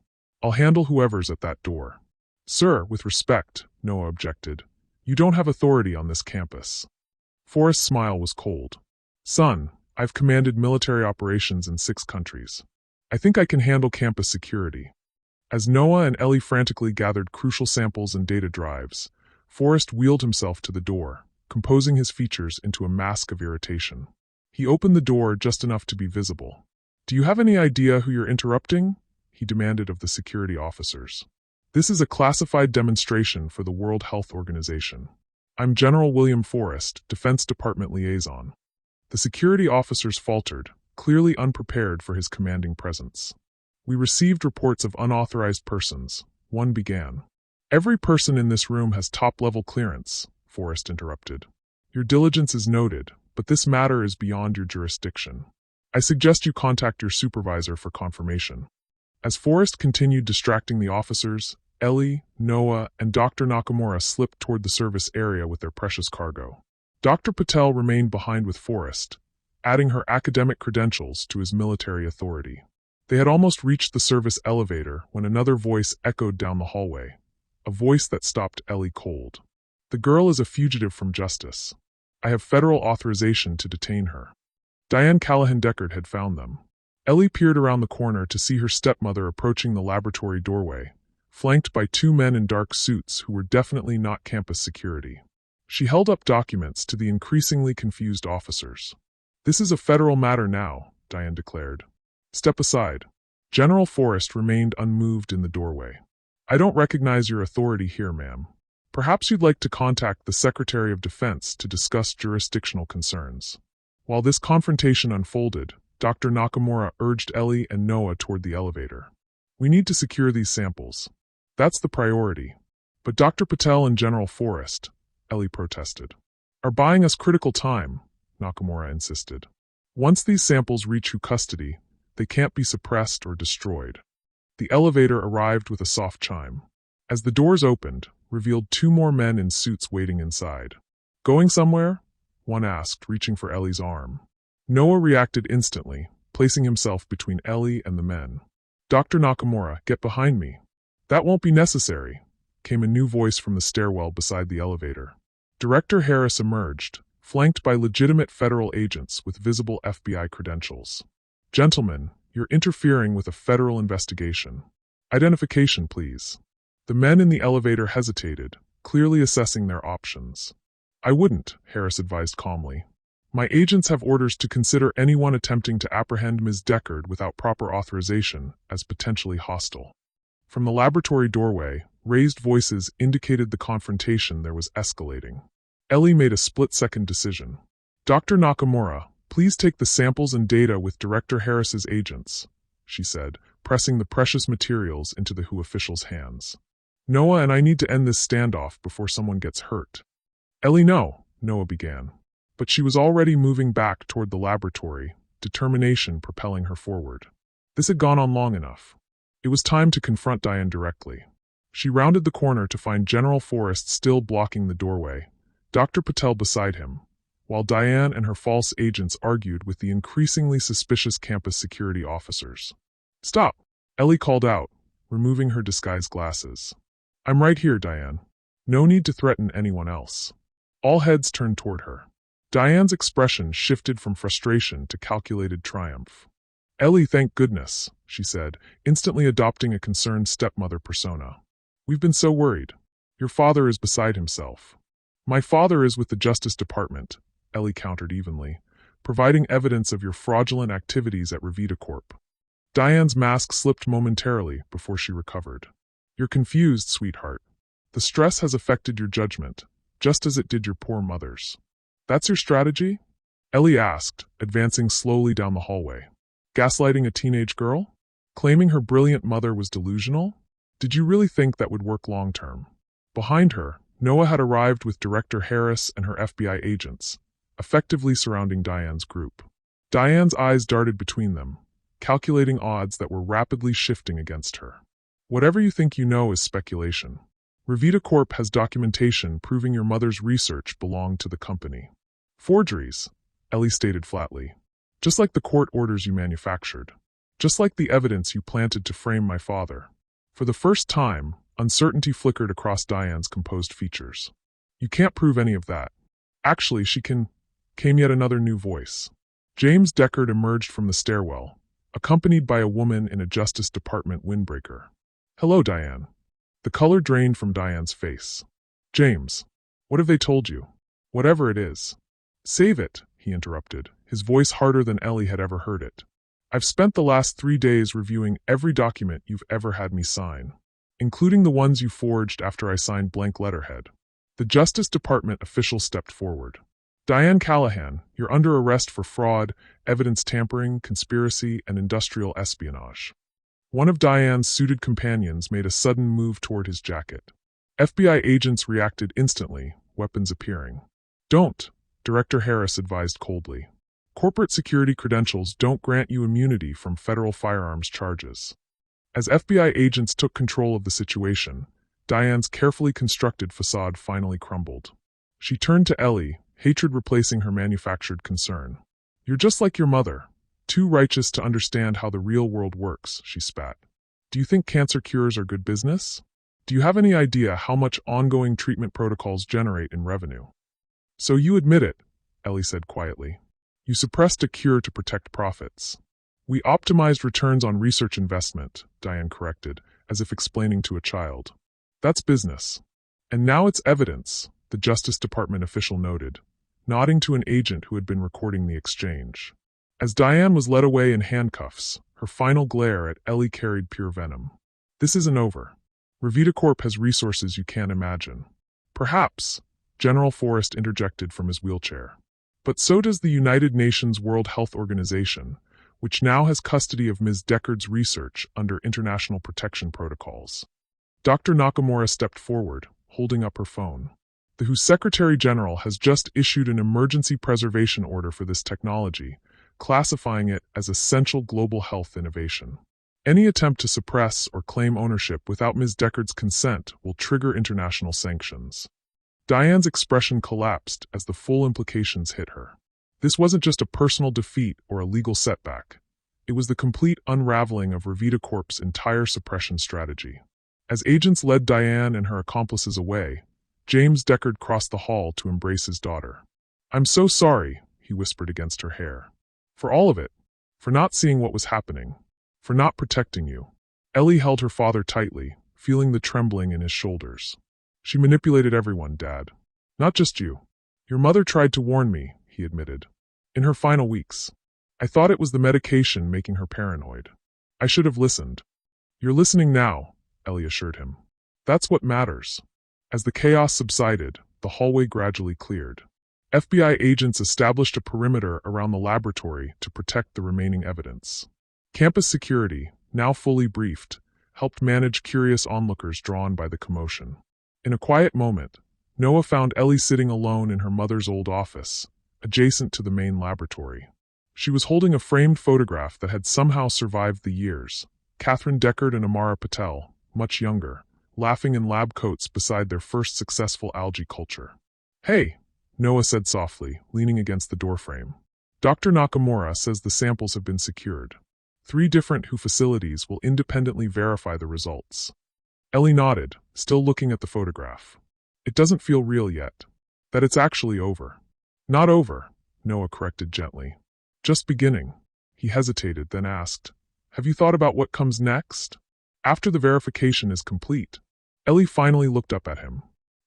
I'll handle whoever's at that door. Sir, with respect, Noah objected. You don't have authority on this campus. Forrest's smile was cold. Son, I've commanded military operations in 6 countries. I think I can handle campus security. As Noah and Ellie frantically gathered crucial samples and data drives, Forrest wheeled himself to the door, composing his features into a mask of irritation. He opened the door just enough to be visible. Do you have any idea who you're interrupting? He demanded of the security officers. This is a classified demonstration for the World Health Organization. I'm General William Forrest, Defense Department Liaison. The security officers faltered, clearly unprepared for his commanding presence. We received reports of unauthorized persons. One began. Every person in this room has top-level clearance, Forrest interrupted. Your diligence is noted, but this matter is beyond your jurisdiction. I suggest you contact your supervisor for confirmation. As Forrest continued distracting the officers, Ellie, Noah, and Dr. Nakamura slipped toward the service area with their precious cargo. Dr. Patel remained behind with Forrest, adding her academic credentials to his military authority. They had almost reached the service elevator when another voice echoed down the hallway, a voice that stopped Ellie cold. The girl is a fugitive from justice. I have federal authorization to detain her. Diane Callahan Deckard had found them. Ellie peered around the corner to see her stepmother approaching the laboratory doorway, flanked by 2 men in dark suits who were definitely not campus security. She held up documents to the increasingly confused officers. This is a federal matter now, Diane declared. Step aside. General Forrest remained unmoved in the doorway. I don't recognize your authority here, ma'am. Perhaps you'd like to contact the Secretary of Defense to discuss jurisdictional concerns. While this confrontation unfolded, Dr. Nakamura urged Ellie and Noah toward the elevator. We need to secure these samples. That's the priority. But Dr. Patel and General Forrest, Ellie protested, are buying us critical time, Nakamura insisted. Once these samples reach your custody, they can't be suppressed or destroyed. The elevator arrived with a soft chime. As the doors opened, revealed two more men in suits waiting inside. Going somewhere? One asked, reaching for Ellie's arm. Noah reacted instantly, placing himself between Ellie and the men. Dr. Nakamura, get behind me. That won't be necessary, came a new voice from the stairwell beside the elevator. Director Harris emerged, flanked by legitimate federal agents with visible FBI credentials. Gentlemen, you're interfering with a federal investigation. Identification, please. The men in the elevator hesitated, clearly assessing their options. I wouldn't, Harris advised calmly. My agents have orders to consider anyone attempting to apprehend Ms. Deckard without proper authorization as potentially hostile. From the laboratory doorway, raised voices indicated the confrontation there was escalating. Ellie made a split-second decision. Dr. Nakamura, please take the samples and data with Director Harris's agents, she said, pressing the precious materials into the WHO official's hands. Noah and I need to end this standoff before someone gets hurt. Ellie, no, Noah began. But she was already moving back toward the laboratory, determination propelling her forward. This had gone on long enough. It was time to confront Diane directly. She rounded the corner to find General Forrest still blocking the doorway, Dr. Patel beside him, while Diane and her false agents argued with the increasingly suspicious campus security officers. Stop, Ellie called out, removing her disguise glasses. I'm right here, Diane. No need to threaten anyone else. All heads turned toward her. Diane's expression shifted from frustration to calculated triumph. Ellie, thank goodness, she said, instantly adopting a concerned stepmother persona. We've been so worried. Your father is beside himself. My father is with the Justice Department, Ellie countered evenly, providing evidence of your fraudulent activities at Revita Corp. Diane's mask slipped momentarily before she recovered. You're confused, sweetheart. The stress has affected your judgment, just as it did your poor mother's. That's your strategy? Ellie asked, advancing slowly down the hallway. Gaslighting a teenage girl? Claiming her brilliant mother was delusional? Did you really think that would work long-term? Behind her, Noah had arrived with Director Harris and her FBI agents, effectively surrounding Diane's group. Diane's eyes darted between them, calculating odds that were rapidly shifting against her. Whatever you think you know is speculation. Revita Corp has documentation proving your mother's research belonged to the company. Forgeries, Ellie stated flatly. Just like the court orders you manufactured. Just like the evidence you planted to frame my father. For the first time, uncertainty flickered across Diane's composed features. You can't prove any of that. Actually, she can, came yet another new voice. James Deckard emerged from the stairwell, accompanied by a woman in a Justice Department windbreaker. Hello, Diane. The color drained from Diane's face. James, what have they told you? Whatever it is. Save it, he interrupted, his voice harder than Ellie had ever heard it. I've spent the last 3 days reviewing every document you've ever had me sign, including the ones you forged after I signed blank letterhead. The Justice Department official stepped forward. Diane Callahan, you're under arrest for fraud, evidence tampering, conspiracy, and industrial espionage. One of Diane's suited companions made a sudden move toward his jacket. FBI agents reacted instantly, weapons appearing. Don't, Director Harris advised coldly. Corporate security credentials don't grant you immunity from federal firearms charges. As FBI agents took control of the situation, Diane's carefully constructed facade finally crumbled. She turned to Ellie, hatred replacing her manufactured concern. You're just like your mother. Too righteous to understand how the real world works, she spat. Do you think cancer cures are good business? Do you have any idea how much ongoing treatment protocols generate in revenue? So you admit it, Ellie said quietly. You suppressed a cure to protect profits. We optimized returns on research investment, Diane corrected, as if explaining to a child. That's business. And now it's evidence, the Justice Department official noted, nodding to an agent who had been recording the exchange. As Diane was led away in handcuffs, her final glare at Ellie carried pure venom. This isn't over. Revita Corp has resources you can't imagine. Perhaps, General Forrest interjected from his wheelchair. But so does the United Nations World Health Organization, which now has custody of Ms. Deckard's research under international protection protocols. Dr. Nakamura stepped forward, holding up her phone. The WHO's Secretary General has just issued an emergency preservation order for this technology, classifying it as essential global health innovation. Any attempt to suppress or claim ownership without Ms. Deckard's consent will trigger international sanctions. Diane's expression collapsed as the full implications hit her. This wasn't just a personal defeat or a legal setback. It was the complete unraveling of Revita Corp's entire suppression strategy. As agents led Diane and her accomplices away, James Deckard crossed the hall to embrace his daughter. "I'm so sorry," he whispered against her hair. "For all of it. For not seeing what was happening. For not protecting you." Ellie held her father tightly, feeling the trembling in his shoulders. "She manipulated everyone, Dad. Not just you. Your mother tried to warn me," he admitted. "In her final weeks. I thought it was the medication making her paranoid. I should have listened." "You're listening now," Ellie assured him. "That's what matters." As the chaos subsided, the hallway gradually cleared. FBI agents established a perimeter around the laboratory to protect the remaining evidence. Campus security, now fully briefed, helped manage curious onlookers drawn by the commotion. In a quiet moment, Noah found Ellie sitting alone in her mother's old office, adjacent to the main laboratory. She was holding a framed photograph that had somehow survived the years. Catherine Deckard and Amara Patel, much younger, laughing in lab coats beside their first successful algae culture. "Hey," Noah said softly, leaning against the doorframe. "Dr. Nakamura says the samples have been secured. 3 different WHO facilities will independently verify the results." Ellie nodded, still looking at the photograph. "It doesn't feel real yet. That it's actually over." "Not over," Noah corrected gently. "Just beginning." He hesitated, then asked, "Have you thought about what comes next? After the verification is complete?" Ellie finally looked up at him.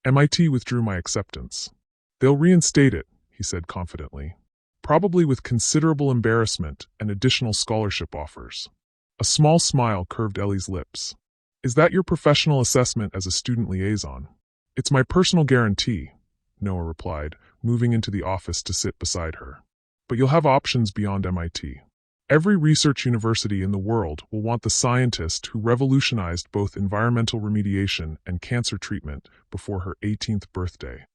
"MIT withdrew my acceptance. They'll reinstate it," he said confidently. "Probably with considerable embarrassment and additional scholarship offers." A small smile curved Ellie's lips. "Is that your professional assessment as a student liaison?" "It's my personal guarantee," Noah replied, moving into the office to sit beside her. "But you'll have options beyond MIT. Every research university in the world will want the scientist who revolutionized both environmental remediation and cancer treatment before her 18th birthday."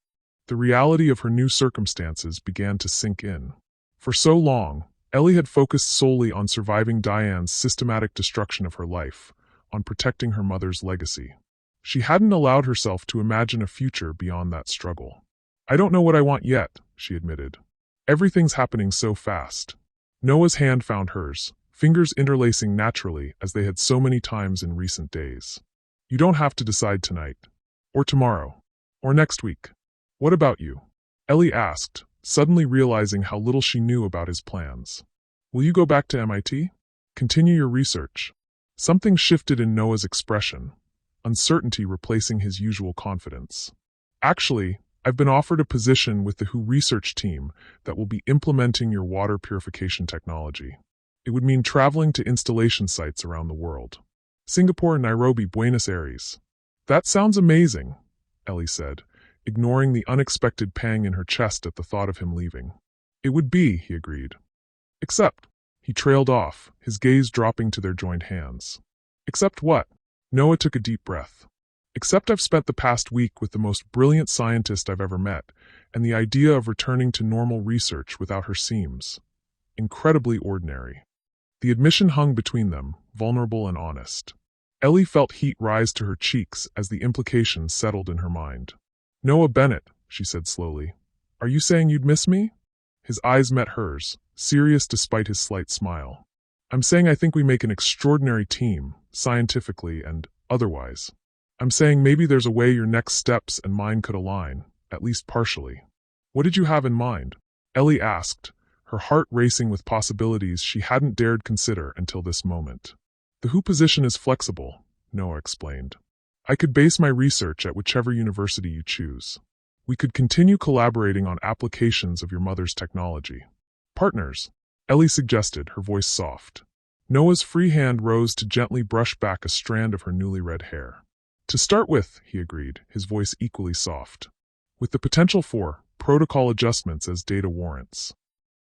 The reality of her new circumstances began to sink in. For so long, Ellie had focused solely on surviving Diane's systematic destruction of her life, on protecting her mother's legacy. She hadn't allowed herself to imagine a future beyond that struggle. "I don't know what I want yet," she admitted. "Everything's happening so fast." Noah's hand found hers, fingers interlacing naturally as they had so many times in recent days. "You don't have to decide tonight. Or tomorrow. Or next week. What about you?" Ellie asked, suddenly realizing how little she knew about his plans. "Will you go back to MIT? Continue your research?" Something shifted in Noah's expression, uncertainty replacing his usual confidence. "Actually, I've been offered a position with the WHO research team that will be implementing your water purification technology. It would mean traveling to installation sites around the world. Singapore, Nairobi, Buenos Aires." "That sounds amazing," Ellie said, ignoring the unexpected pang in her chest at the thought of him leaving. "It would be," he agreed. "Except," he trailed off, his gaze dropping to their joined hands. "Except what?" Noah took a deep breath. "Except I've spent the past week with the most brilliant scientist I've ever met, and the idea of returning to normal research without her seems incredibly ordinary." The admission hung between them, vulnerable and honest. Ellie felt heat rise to her cheeks as the implications settled in her mind. "Noah Bennett," she said slowly, "are you saying you'd miss me?" His eyes met hers, serious despite his slight smile. "I'm saying I think we make an extraordinary team, scientifically and otherwise. I'm saying maybe there's a way your next steps and mine could align, at least partially." "What did you have in mind?" Ellie asked, her heart racing with possibilities she hadn't dared consider until this moment. "The WHO position is flexible," Noah explained. "I could base my research at whichever university you choose. We could continue collaborating on applications of your mother's technology." "Partners," Ellie suggested, her voice soft. Noah's free hand rose to gently brush back a strand of her newly red hair. "To start with," he agreed, his voice equally soft, "with the potential for protocol adjustments as data warrants."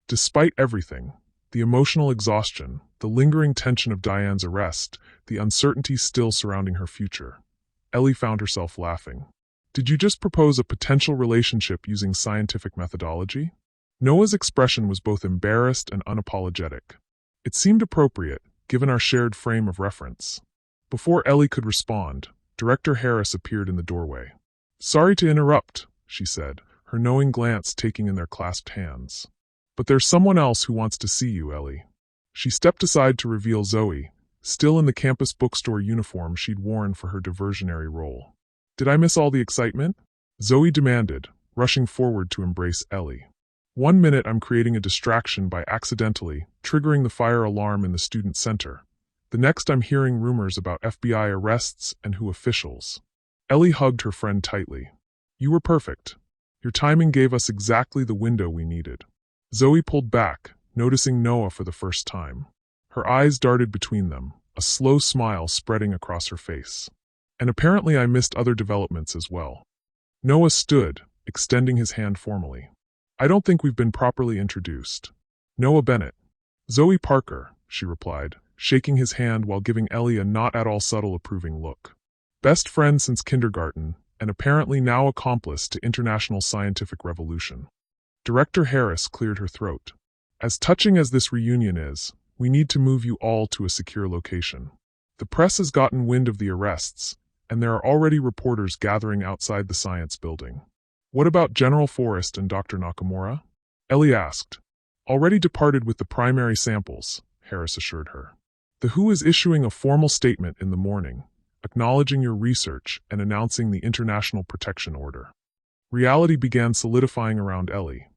Despite everything, the emotional exhaustion, the lingering tension of Diane's arrest, the uncertainty still surrounding her future, Ellie found herself laughing. Did you just propose a potential relationship using scientific methodology? Noah's expression was both embarrassed and unapologetic. It seemed appropriate, given our shared frame of reference. Before Ellie could respond, Director Harris appeared in the doorway. "Sorry to interrupt," she said, her knowing glance taking in their clasped hands. "But there's someone else who wants to see you, Ellie." She stepped aside to reveal Zoe, still in the campus bookstore uniform she'd worn for her diversionary role. "Did I miss all the excitement?" Zoe demanded, rushing forward to embrace Ellie. "1 minute I'm creating a distraction by accidentally triggering the fire alarm in the student center. The next I'm hearing rumors about FBI arrests and who officials." Ellie hugged her friend tightly. "You were perfect. Your timing gave us exactly the window we needed." Zoe pulled back, noticing Noah for the first time. Her eyes darted between them, a slow smile spreading across her face. "And apparently I missed other developments as well." Noah stood, extending his hand formally. "I don't think we've been properly introduced." "Noah Bennett." "Zoe Parker," she replied, shaking his hand while giving Ellie a not at all subtle approving look. "Best friend since kindergarten, and apparently now accomplice to international scientific revolution." Director Harris cleared her throat. "As touching as this reunion is, we need to move you all to a secure location. The press has gotten wind of the arrests, and there are already reporters gathering outside the science building." "What about General Forrest and Dr. Nakamura?" Ellie asked. "Already departed with the primary samples," Harris assured her. "The WHO is issuing a formal statement in the morning, acknowledging your research and announcing the International Protection Order." Reality began solidifying around Ellie.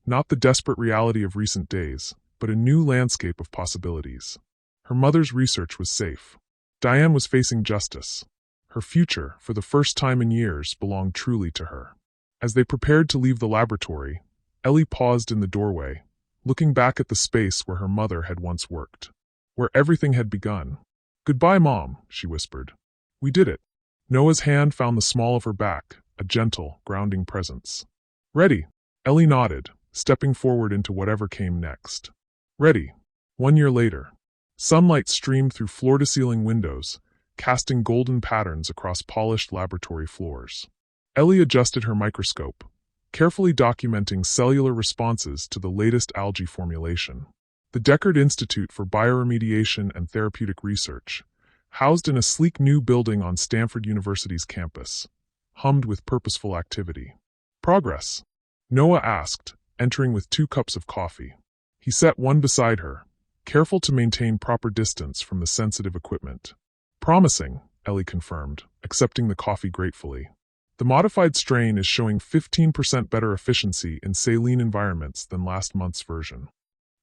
Not the desperate reality of recent days, but a new landscape of possibilities. Her mother's research was safe. Diane was facing justice. Her future, for the first time in years, belonged truly to her. As they prepared to leave the laboratory, Ellie paused in the doorway, looking back at the space where her mother had once worked. Where everything had begun. "Goodbye, Mom," she whispered. "We did it." Noah's hand found the small of her back, a gentle, grounding presence. "Ready?" Ellie nodded, stepping forward into whatever came next. "Ready." 1 year later. Sunlight streamed through floor-to-ceiling windows, casting golden patterns across polished laboratory floors. Ellie adjusted her microscope, carefully documenting cellular responses to the latest algae formulation. The Deckard Institute for Bioremediation and Therapeutic Research, housed in a sleek new building on Stanford University's campus, hummed with purposeful activity. "Progress?" Noah asked, entering with 2 cups of coffee. He set one beside her, careful to maintain proper distance from the sensitive equipment. "Promising," Ellie confirmed, accepting the coffee gratefully. "The modified strain is showing 15% better efficiency in saline environments than last month's version."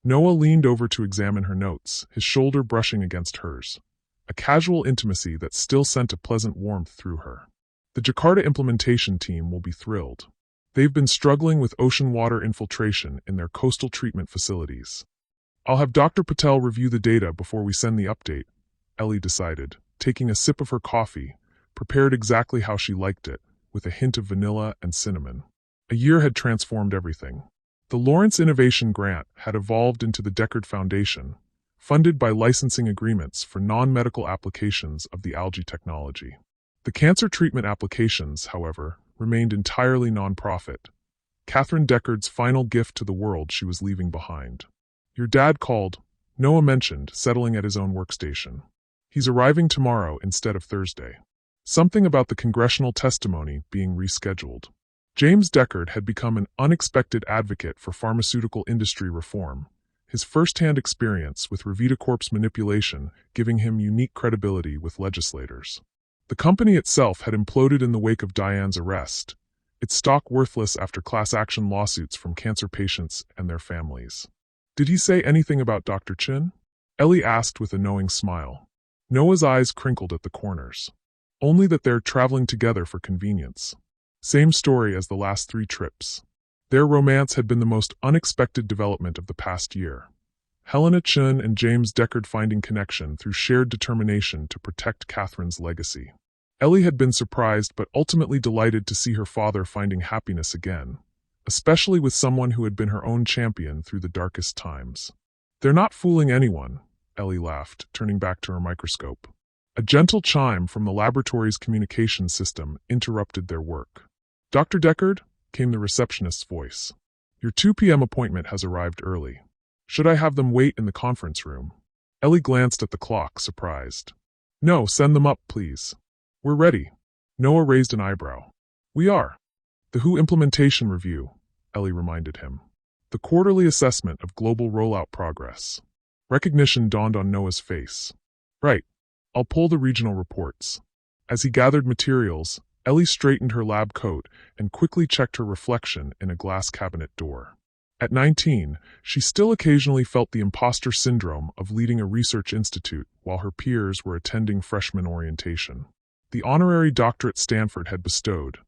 Noah leaned over to examine her notes, his shoulder brushing against hers, a casual intimacy that still sent a pleasant warmth through her. "The Jakarta implementation team will be thrilled. They've been struggling with ocean water infiltration in their coastal treatment facilities. I'll have Dr. Patel review the data before we send the update," Ellie decided, taking a sip of her coffee, prepared exactly how she liked it, with a hint of vanilla and cinnamon. A year had transformed everything. The Lawrence Innovation Grant had evolved into the Deckard Foundation, funded by licensing agreements for non-medical applications of the algae technology. The cancer treatment applications, however, remained entirely non-profit. Catherine Deckard's final gift to the world she was leaving behind. "Your dad called," Noah mentioned, settling at his own workstation. "He's arriving tomorrow instead of Thursday." Something about the congressional testimony being rescheduled. James Deckard had become an unexpected advocate for pharmaceutical industry reform, his first-hand experience with Revitacorp's manipulation giving him unique credibility with legislators. The company itself had imploded in the wake of Diane's arrest, its stock worthless after class-action lawsuits from cancer patients and their families. "Did he say anything about Dr. Chin?" Ellie asked with a knowing smile. Noah's eyes crinkled at the corners. "Only that they're traveling together for convenience. Same story as the last 3 trips." Their romance had been the most unexpected development of the past year. Helena Chun and James Deckard finding connection through shared determination to protect Catherine's legacy. Ellie had been surprised but ultimately delighted to see her father finding happiness again, especially with someone who had been her own champion through the darkest times. "They're not fooling anyone," Ellie laughed, turning back to her microscope. A gentle chime from the laboratory's communication system interrupted their work. "Dr. Deckard," came the receptionist's voice. "Your 2 p.m. appointment has arrived early. Should I have them wait in the conference room?" Ellie glanced at the clock, surprised. "No, send them up, please. We're ready." Noah raised an eyebrow. "We are." "The WHO implementation review," Ellie reminded him. "The quarterly assessment of global rollout progress." Recognition dawned on Noah's face. "Right. I'll pull the regional reports." As he gathered materials, Ellie straightened her lab coat and quickly checked her reflection in a glass cabinet door. At 19, she still occasionally felt the imposter syndrome of leading a research institute while her peers were attending freshman orientation. The honorary doctorate Stanford had bestowed,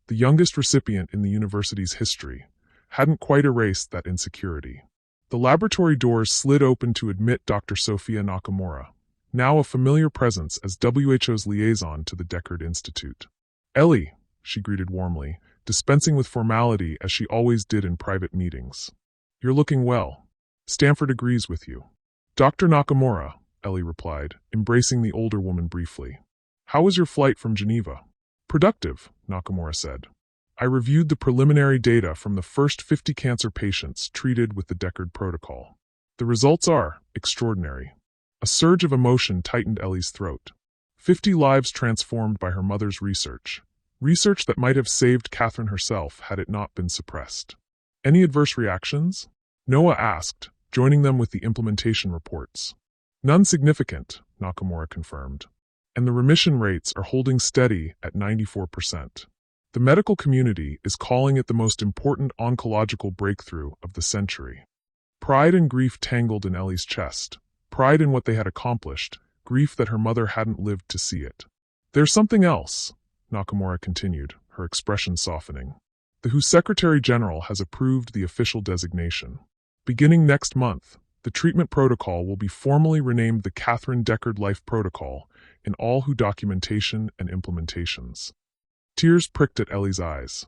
the youngest recipient in the university's history, hadn't quite erased that insecurity. The laboratory doors slid open to admit Dr. Sophia Nakamura, now a familiar presence as WHO's liaison to the Deckard Institute. "Ellie," she greeted warmly, dispensing with formality as she always did in private meetings. "You're looking well. Stanford agrees with you." "Dr. Nakamura," Ellie replied, embracing the older woman briefly. "How was your flight from Geneva?" "Productive," Nakamura said. "I reviewed the preliminary data from the first 50 cancer patients treated with the Deckard protocol. The results are extraordinary." A surge of emotion tightened Ellie's throat. 50 lives transformed by her mother's research. Research that might have saved Catherine herself had it not been suppressed. "Any adverse reactions?" Noah asked, joining them with the implementation reports. "None significant," Nakamura confirmed. "And the remission rates are holding steady at 94%. The medical community is calling it the most important oncological breakthrough of the century." Pride and grief tangled in Ellie's chest. Pride in what they had accomplished, grief that her mother hadn't lived to see it. "There's something else," Nakamura continued, her expression softening. "The WHO Secretary General has approved the official designation. Beginning next month, the treatment protocol will be formally renamed the Catherine Deckard Life Protocol in all WHO documentation and implementations." Tears pricked at Ellie's eyes.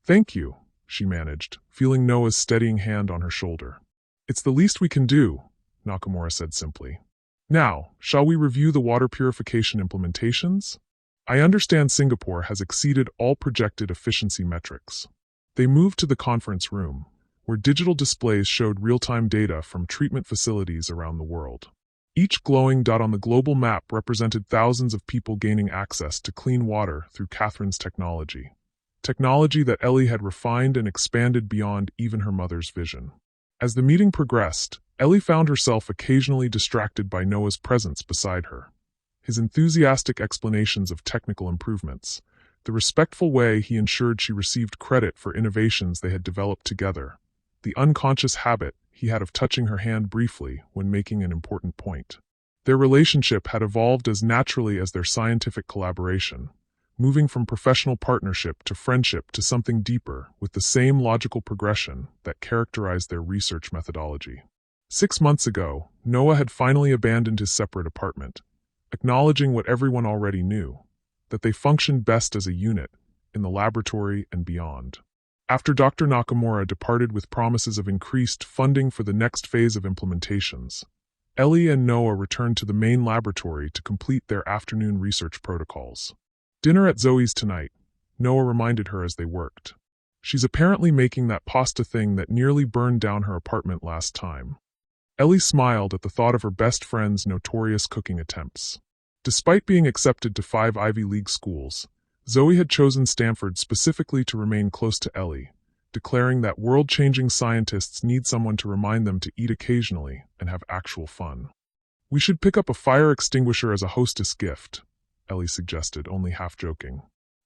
"Thank you," she managed, feeling Noah's steadying hand on her shoulder. "It's the least we can do," Nakamura said simply. "Now, shall we review the water purification implementations? I understand Singapore has exceeded all projected efficiency metrics." They moved to the conference room, where digital displays showed real-time data from treatment facilities around the world. Each glowing dot on the global map represented thousands of people gaining access to clean water through Catherine's technology. Technology that Ellie had refined and expanded beyond even her mother's vision. As the meeting progressed, Ellie found herself occasionally distracted by Noah's presence beside her. His enthusiastic explanations of technical improvements, the respectful way he ensured she received credit for innovations they had developed together, the unconscious habit he had of touching her hand briefly when making an important point. Their relationship had evolved as naturally as their scientific collaboration, moving from professional partnership to friendship to something deeper with the same logical progression that characterized their research methodology. 6 months ago, Noah had finally abandoned his separate apartment, acknowledging what everyone already knew, that they functioned best as a unit, in the laboratory and beyond. After Dr. Nakamura departed with promises of increased funding for the next phase of implementations, Ellie and Noah returned to the main laboratory to complete their afternoon research protocols. "Dinner at Zoe's tonight," Noah reminded her as they worked. "She's apparently making that pasta thing that nearly burned down her apartment last time." Ellie smiled at the thought of her best friend's notorious cooking attempts. Despite being accepted to 5 Ivy League schools, Zoe had chosen Stanford specifically to remain close to Ellie, declaring that world-changing scientists need someone to remind them to eat occasionally and have actual fun. "We should pick up a fire extinguisher as a hostess gift," Ellie suggested, only half joking.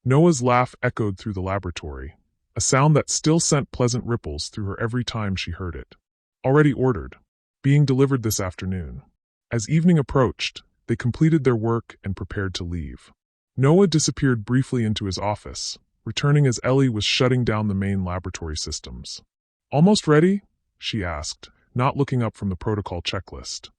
Noah's laugh echoed through the laboratory, a sound that still sent pleasant ripples through her every time she heard it. "Already ordered. Being delivered this afternoon." As evening approached, they completed their work and prepared to leave. Noah disappeared briefly into his office, returning as Ellie was shutting down the main laboratory systems. "Almost ready?" she asked, not looking up from the protocol checklist.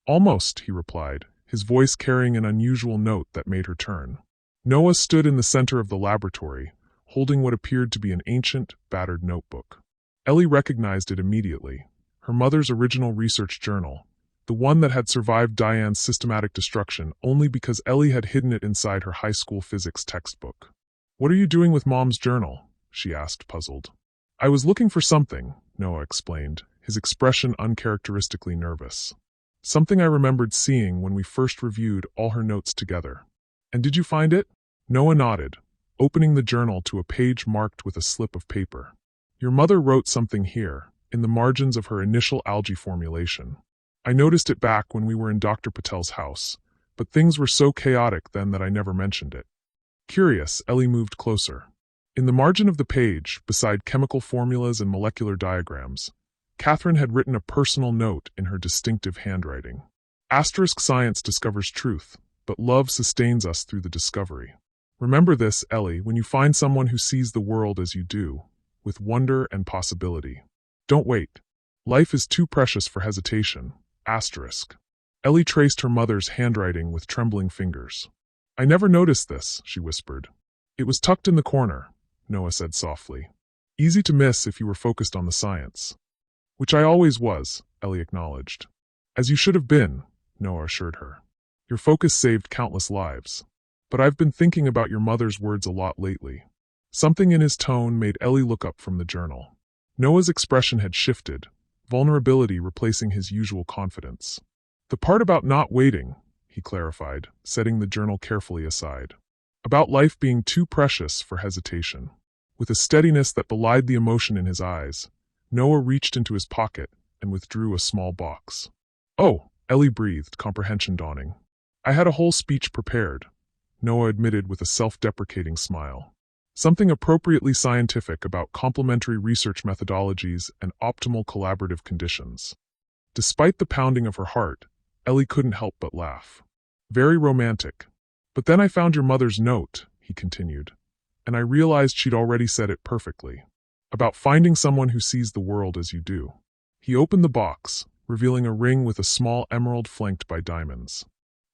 "Almost," he replied, his voice carrying an unusual note that made her turn. Noah stood in the center of the laboratory, holding what appeared to be an ancient, battered notebook. Ellie recognized it immediately, her mother's original research journal, the one that had survived Diane's systematic destruction only because Ellie had hidden it inside her high school physics textbook. "What are you doing with Mom's journal?" she asked, puzzled. "I was looking for something," Noah explained, his expression uncharacteristically nervous. "Something I remembered seeing when we first reviewed all her notes together." "And did you find it?" Noah nodded, opening the journal to a page marked with a slip of paper. "Your mother wrote something here, in the margins of her initial algae formulation. I noticed it back when we were in Dr. Patel's house, but things were so chaotic then that I never mentioned it." Curious, Ellie moved closer. In the margin of the page, beside chemical formulas and molecular diagrams, Catherine had written a personal note in her distinctive handwriting. "Science discovers truth, but love sustains us through the discovery. Remember this, Ellie, when you find someone who sees the world as you do, with wonder and possibility. Don't wait. Life is too precious for hesitation. Ellie traced her mother's handwriting with trembling fingers. "I never noticed this," she whispered. "It was tucked in the corner," Noah said softly. "Easy to miss if you were focused on the science." "Which I always was," Ellie acknowledged. "As you should have been," Noah assured her. "Your focus saved countless lives. But I've been thinking about your mother's words a lot lately." Something in his tone made Ellie look up from the journal. Noah's expression had shifted, vulnerability replacing his usual confidence. "The part about not waiting," he clarified, setting the journal carefully aside. "About life being too precious for hesitation." With a steadiness that belied the emotion in his eyes, Noah reached into his pocket and withdrew a small box. "Oh," Ellie breathed, comprehension dawning. "I had a whole speech prepared," Noah admitted with a self-deprecating smile. "Something appropriately scientific about complementary research methodologies and optimal collaborative conditions." Despite the pounding of her heart, Ellie couldn't help but laugh. "Very romantic. But then I found your mother's note," he continued, "and I realized she'd already said it perfectly. About finding someone who sees the world as you do." He opened the box, revealing a ring with a small emerald flanked by diamonds.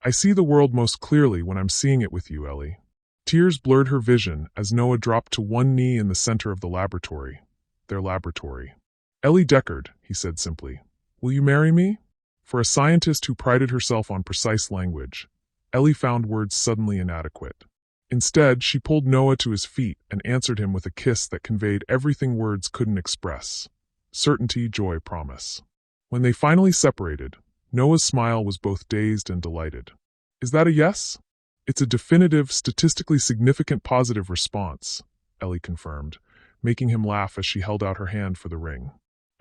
"I see the world most clearly when I'm seeing it with you, Ellie." Tears blurred her vision as Noah dropped to one knee in the center of the laboratory. Their laboratory. "Ellie Deckard," he said simply, "will you marry me?" For a scientist who prided herself on precise language, Ellie found words suddenly inadequate. Instead, she pulled Noah to his feet and answered him with a kiss that conveyed everything words couldn't express: certainty, joy, promise. When they finally separated, Noah's smile was both dazed and delighted. "Is that a yes?" "It's a definitive, statistically significant positive response," Ellie confirmed, making him laugh as she held out her hand for the ring.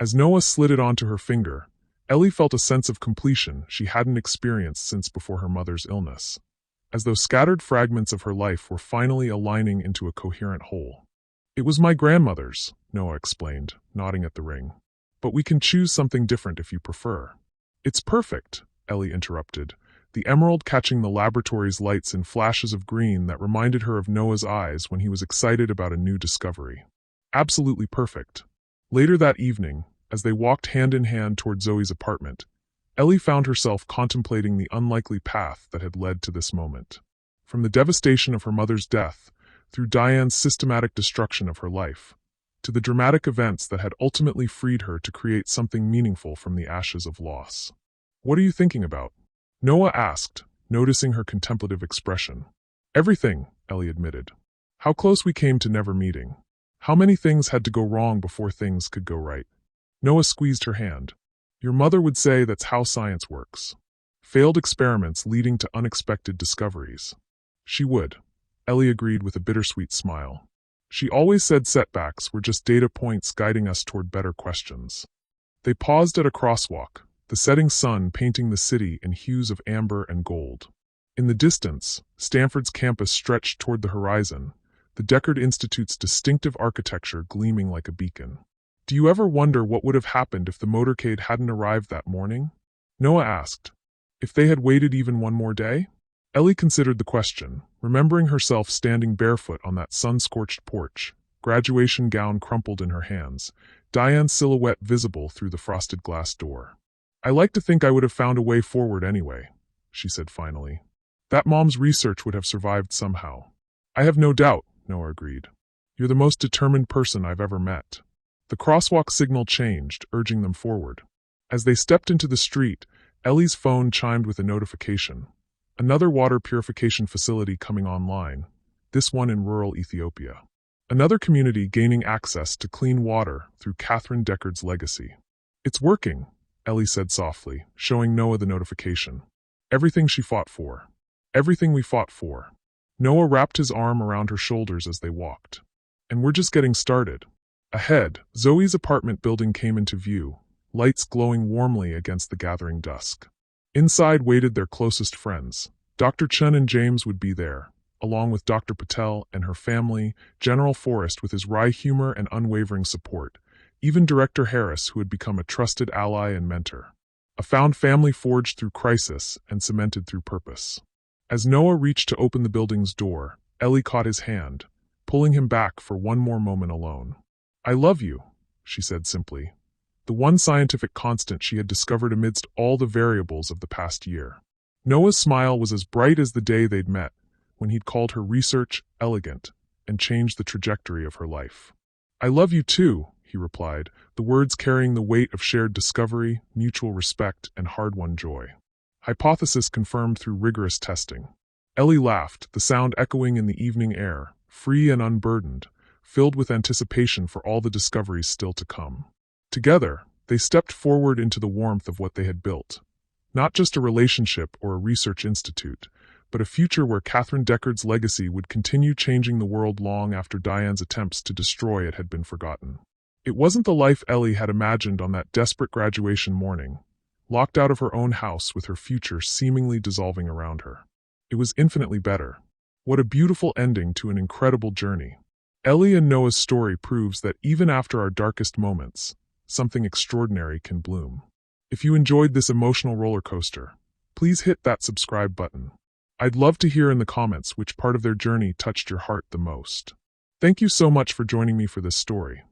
As Noah slid it onto her finger, Ellie felt a sense of completion she hadn't experienced since before her mother's illness, as though scattered fragments of her life were finally aligning into a coherent whole. "It was my grandmother's," Noah explained, nodding at the ring. "But we can choose something different if you prefer." "It's perfect," Ellie interrupted, the emerald catching the laboratory's lights in flashes of green that reminded her of Noah's eyes when he was excited about a new discovery. "Absolutely perfect." Later that evening, as they walked hand in hand toward Zoe's apartment, Ellie found herself contemplating the unlikely path that had led to this moment. From the devastation of her mother's death, through Diane's systematic destruction of her life, to the dramatic events that had ultimately freed her to create something meaningful from the ashes of loss. "What are you thinking about?" Noah asked, noticing her contemplative expression. "Everything," Ellie admitted. "How close we came to never meeting. How many things had to go wrong before things could go right." Noah squeezed her hand. "Your mother would say that's how science works. Failed experiments leading to unexpected discoveries." "She would," Ellie agreed with a bittersweet smile. "She always said setbacks were just data points guiding us toward better questions." They paused at a crosswalk, the setting sun painting the city in hues of amber and gold. In the distance, Stanford's campus stretched toward the horizon, the Deckard Institute's distinctive architecture gleaming like a beacon. "Do you ever wonder what would have happened if the motorcade hadn't arrived that morning?" Noah asked. "If they had waited even one more day?" Ellie considered the question, remembering herself standing barefoot on that sun-scorched porch, graduation gown crumpled in her hands, Diane's silhouette visible through the frosted glass door. "I like to think I would have found a way forward anyway," she said finally. "That Mom's research would have survived somehow." "I have no doubt," Noah agreed. "You're the most determined person I've ever met." The crosswalk signal changed, urging them forward. As they stepped into the street, Ellie's phone chimed with a notification. Another water purification facility coming online, this one in rural Ethiopia. Another community gaining access to clean water through Catherine Deckard's legacy. It's working, Ellie said softly, showing Noah the notification. Everything she fought for. Everything we fought for. Noah wrapped his arm around her shoulders as they walked. And we're just getting started. Ahead, Zoe's apartment building came into view, lights glowing warmly against the gathering dusk. Inside waited their closest friends. Dr. Chun and James would be there, along with Dr. Patel and her family, General Forrest with his wry humor and unwavering support, even Director Harris, who had become a trusted ally and mentor. A found family forged through crisis and cemented through purpose. As Noah reached to open the building's door, Ellie caught his hand, pulling him back for one more moment alone. I love you, she said simply, the one scientific constant she had discovered amidst all the variables of the past year. Noah's smile was as bright as the day they'd met, when he'd called her research elegant and changed the trajectory of her life. I love you too, he replied, the words carrying the weight of shared discovery, mutual respect, and hard-won joy. Hypothesis confirmed through rigorous testing. Ellie laughed, the sound echoing in the evening air, free and unburdened, filled with anticipation for all the discoveries still to come. Together, they stepped forward into the warmth of what they had built. Not just a relationship or a research institute, but a future where Catherine Deckard's legacy would continue changing the world long after Diane's attempts to destroy it had been forgotten. It wasn't the life Ellie had imagined on that desperate graduation morning, locked out of her own house with her future seemingly dissolving around her. It was infinitely better. What a beautiful ending to an incredible journey. Ellie and Noah's story proves that even after our darkest moments, something extraordinary can bloom. If you enjoyed this emotional roller coaster, please hit that subscribe button. I'd love to hear in the comments which part of their journey touched your heart the most. Thank you so much for joining me for this story.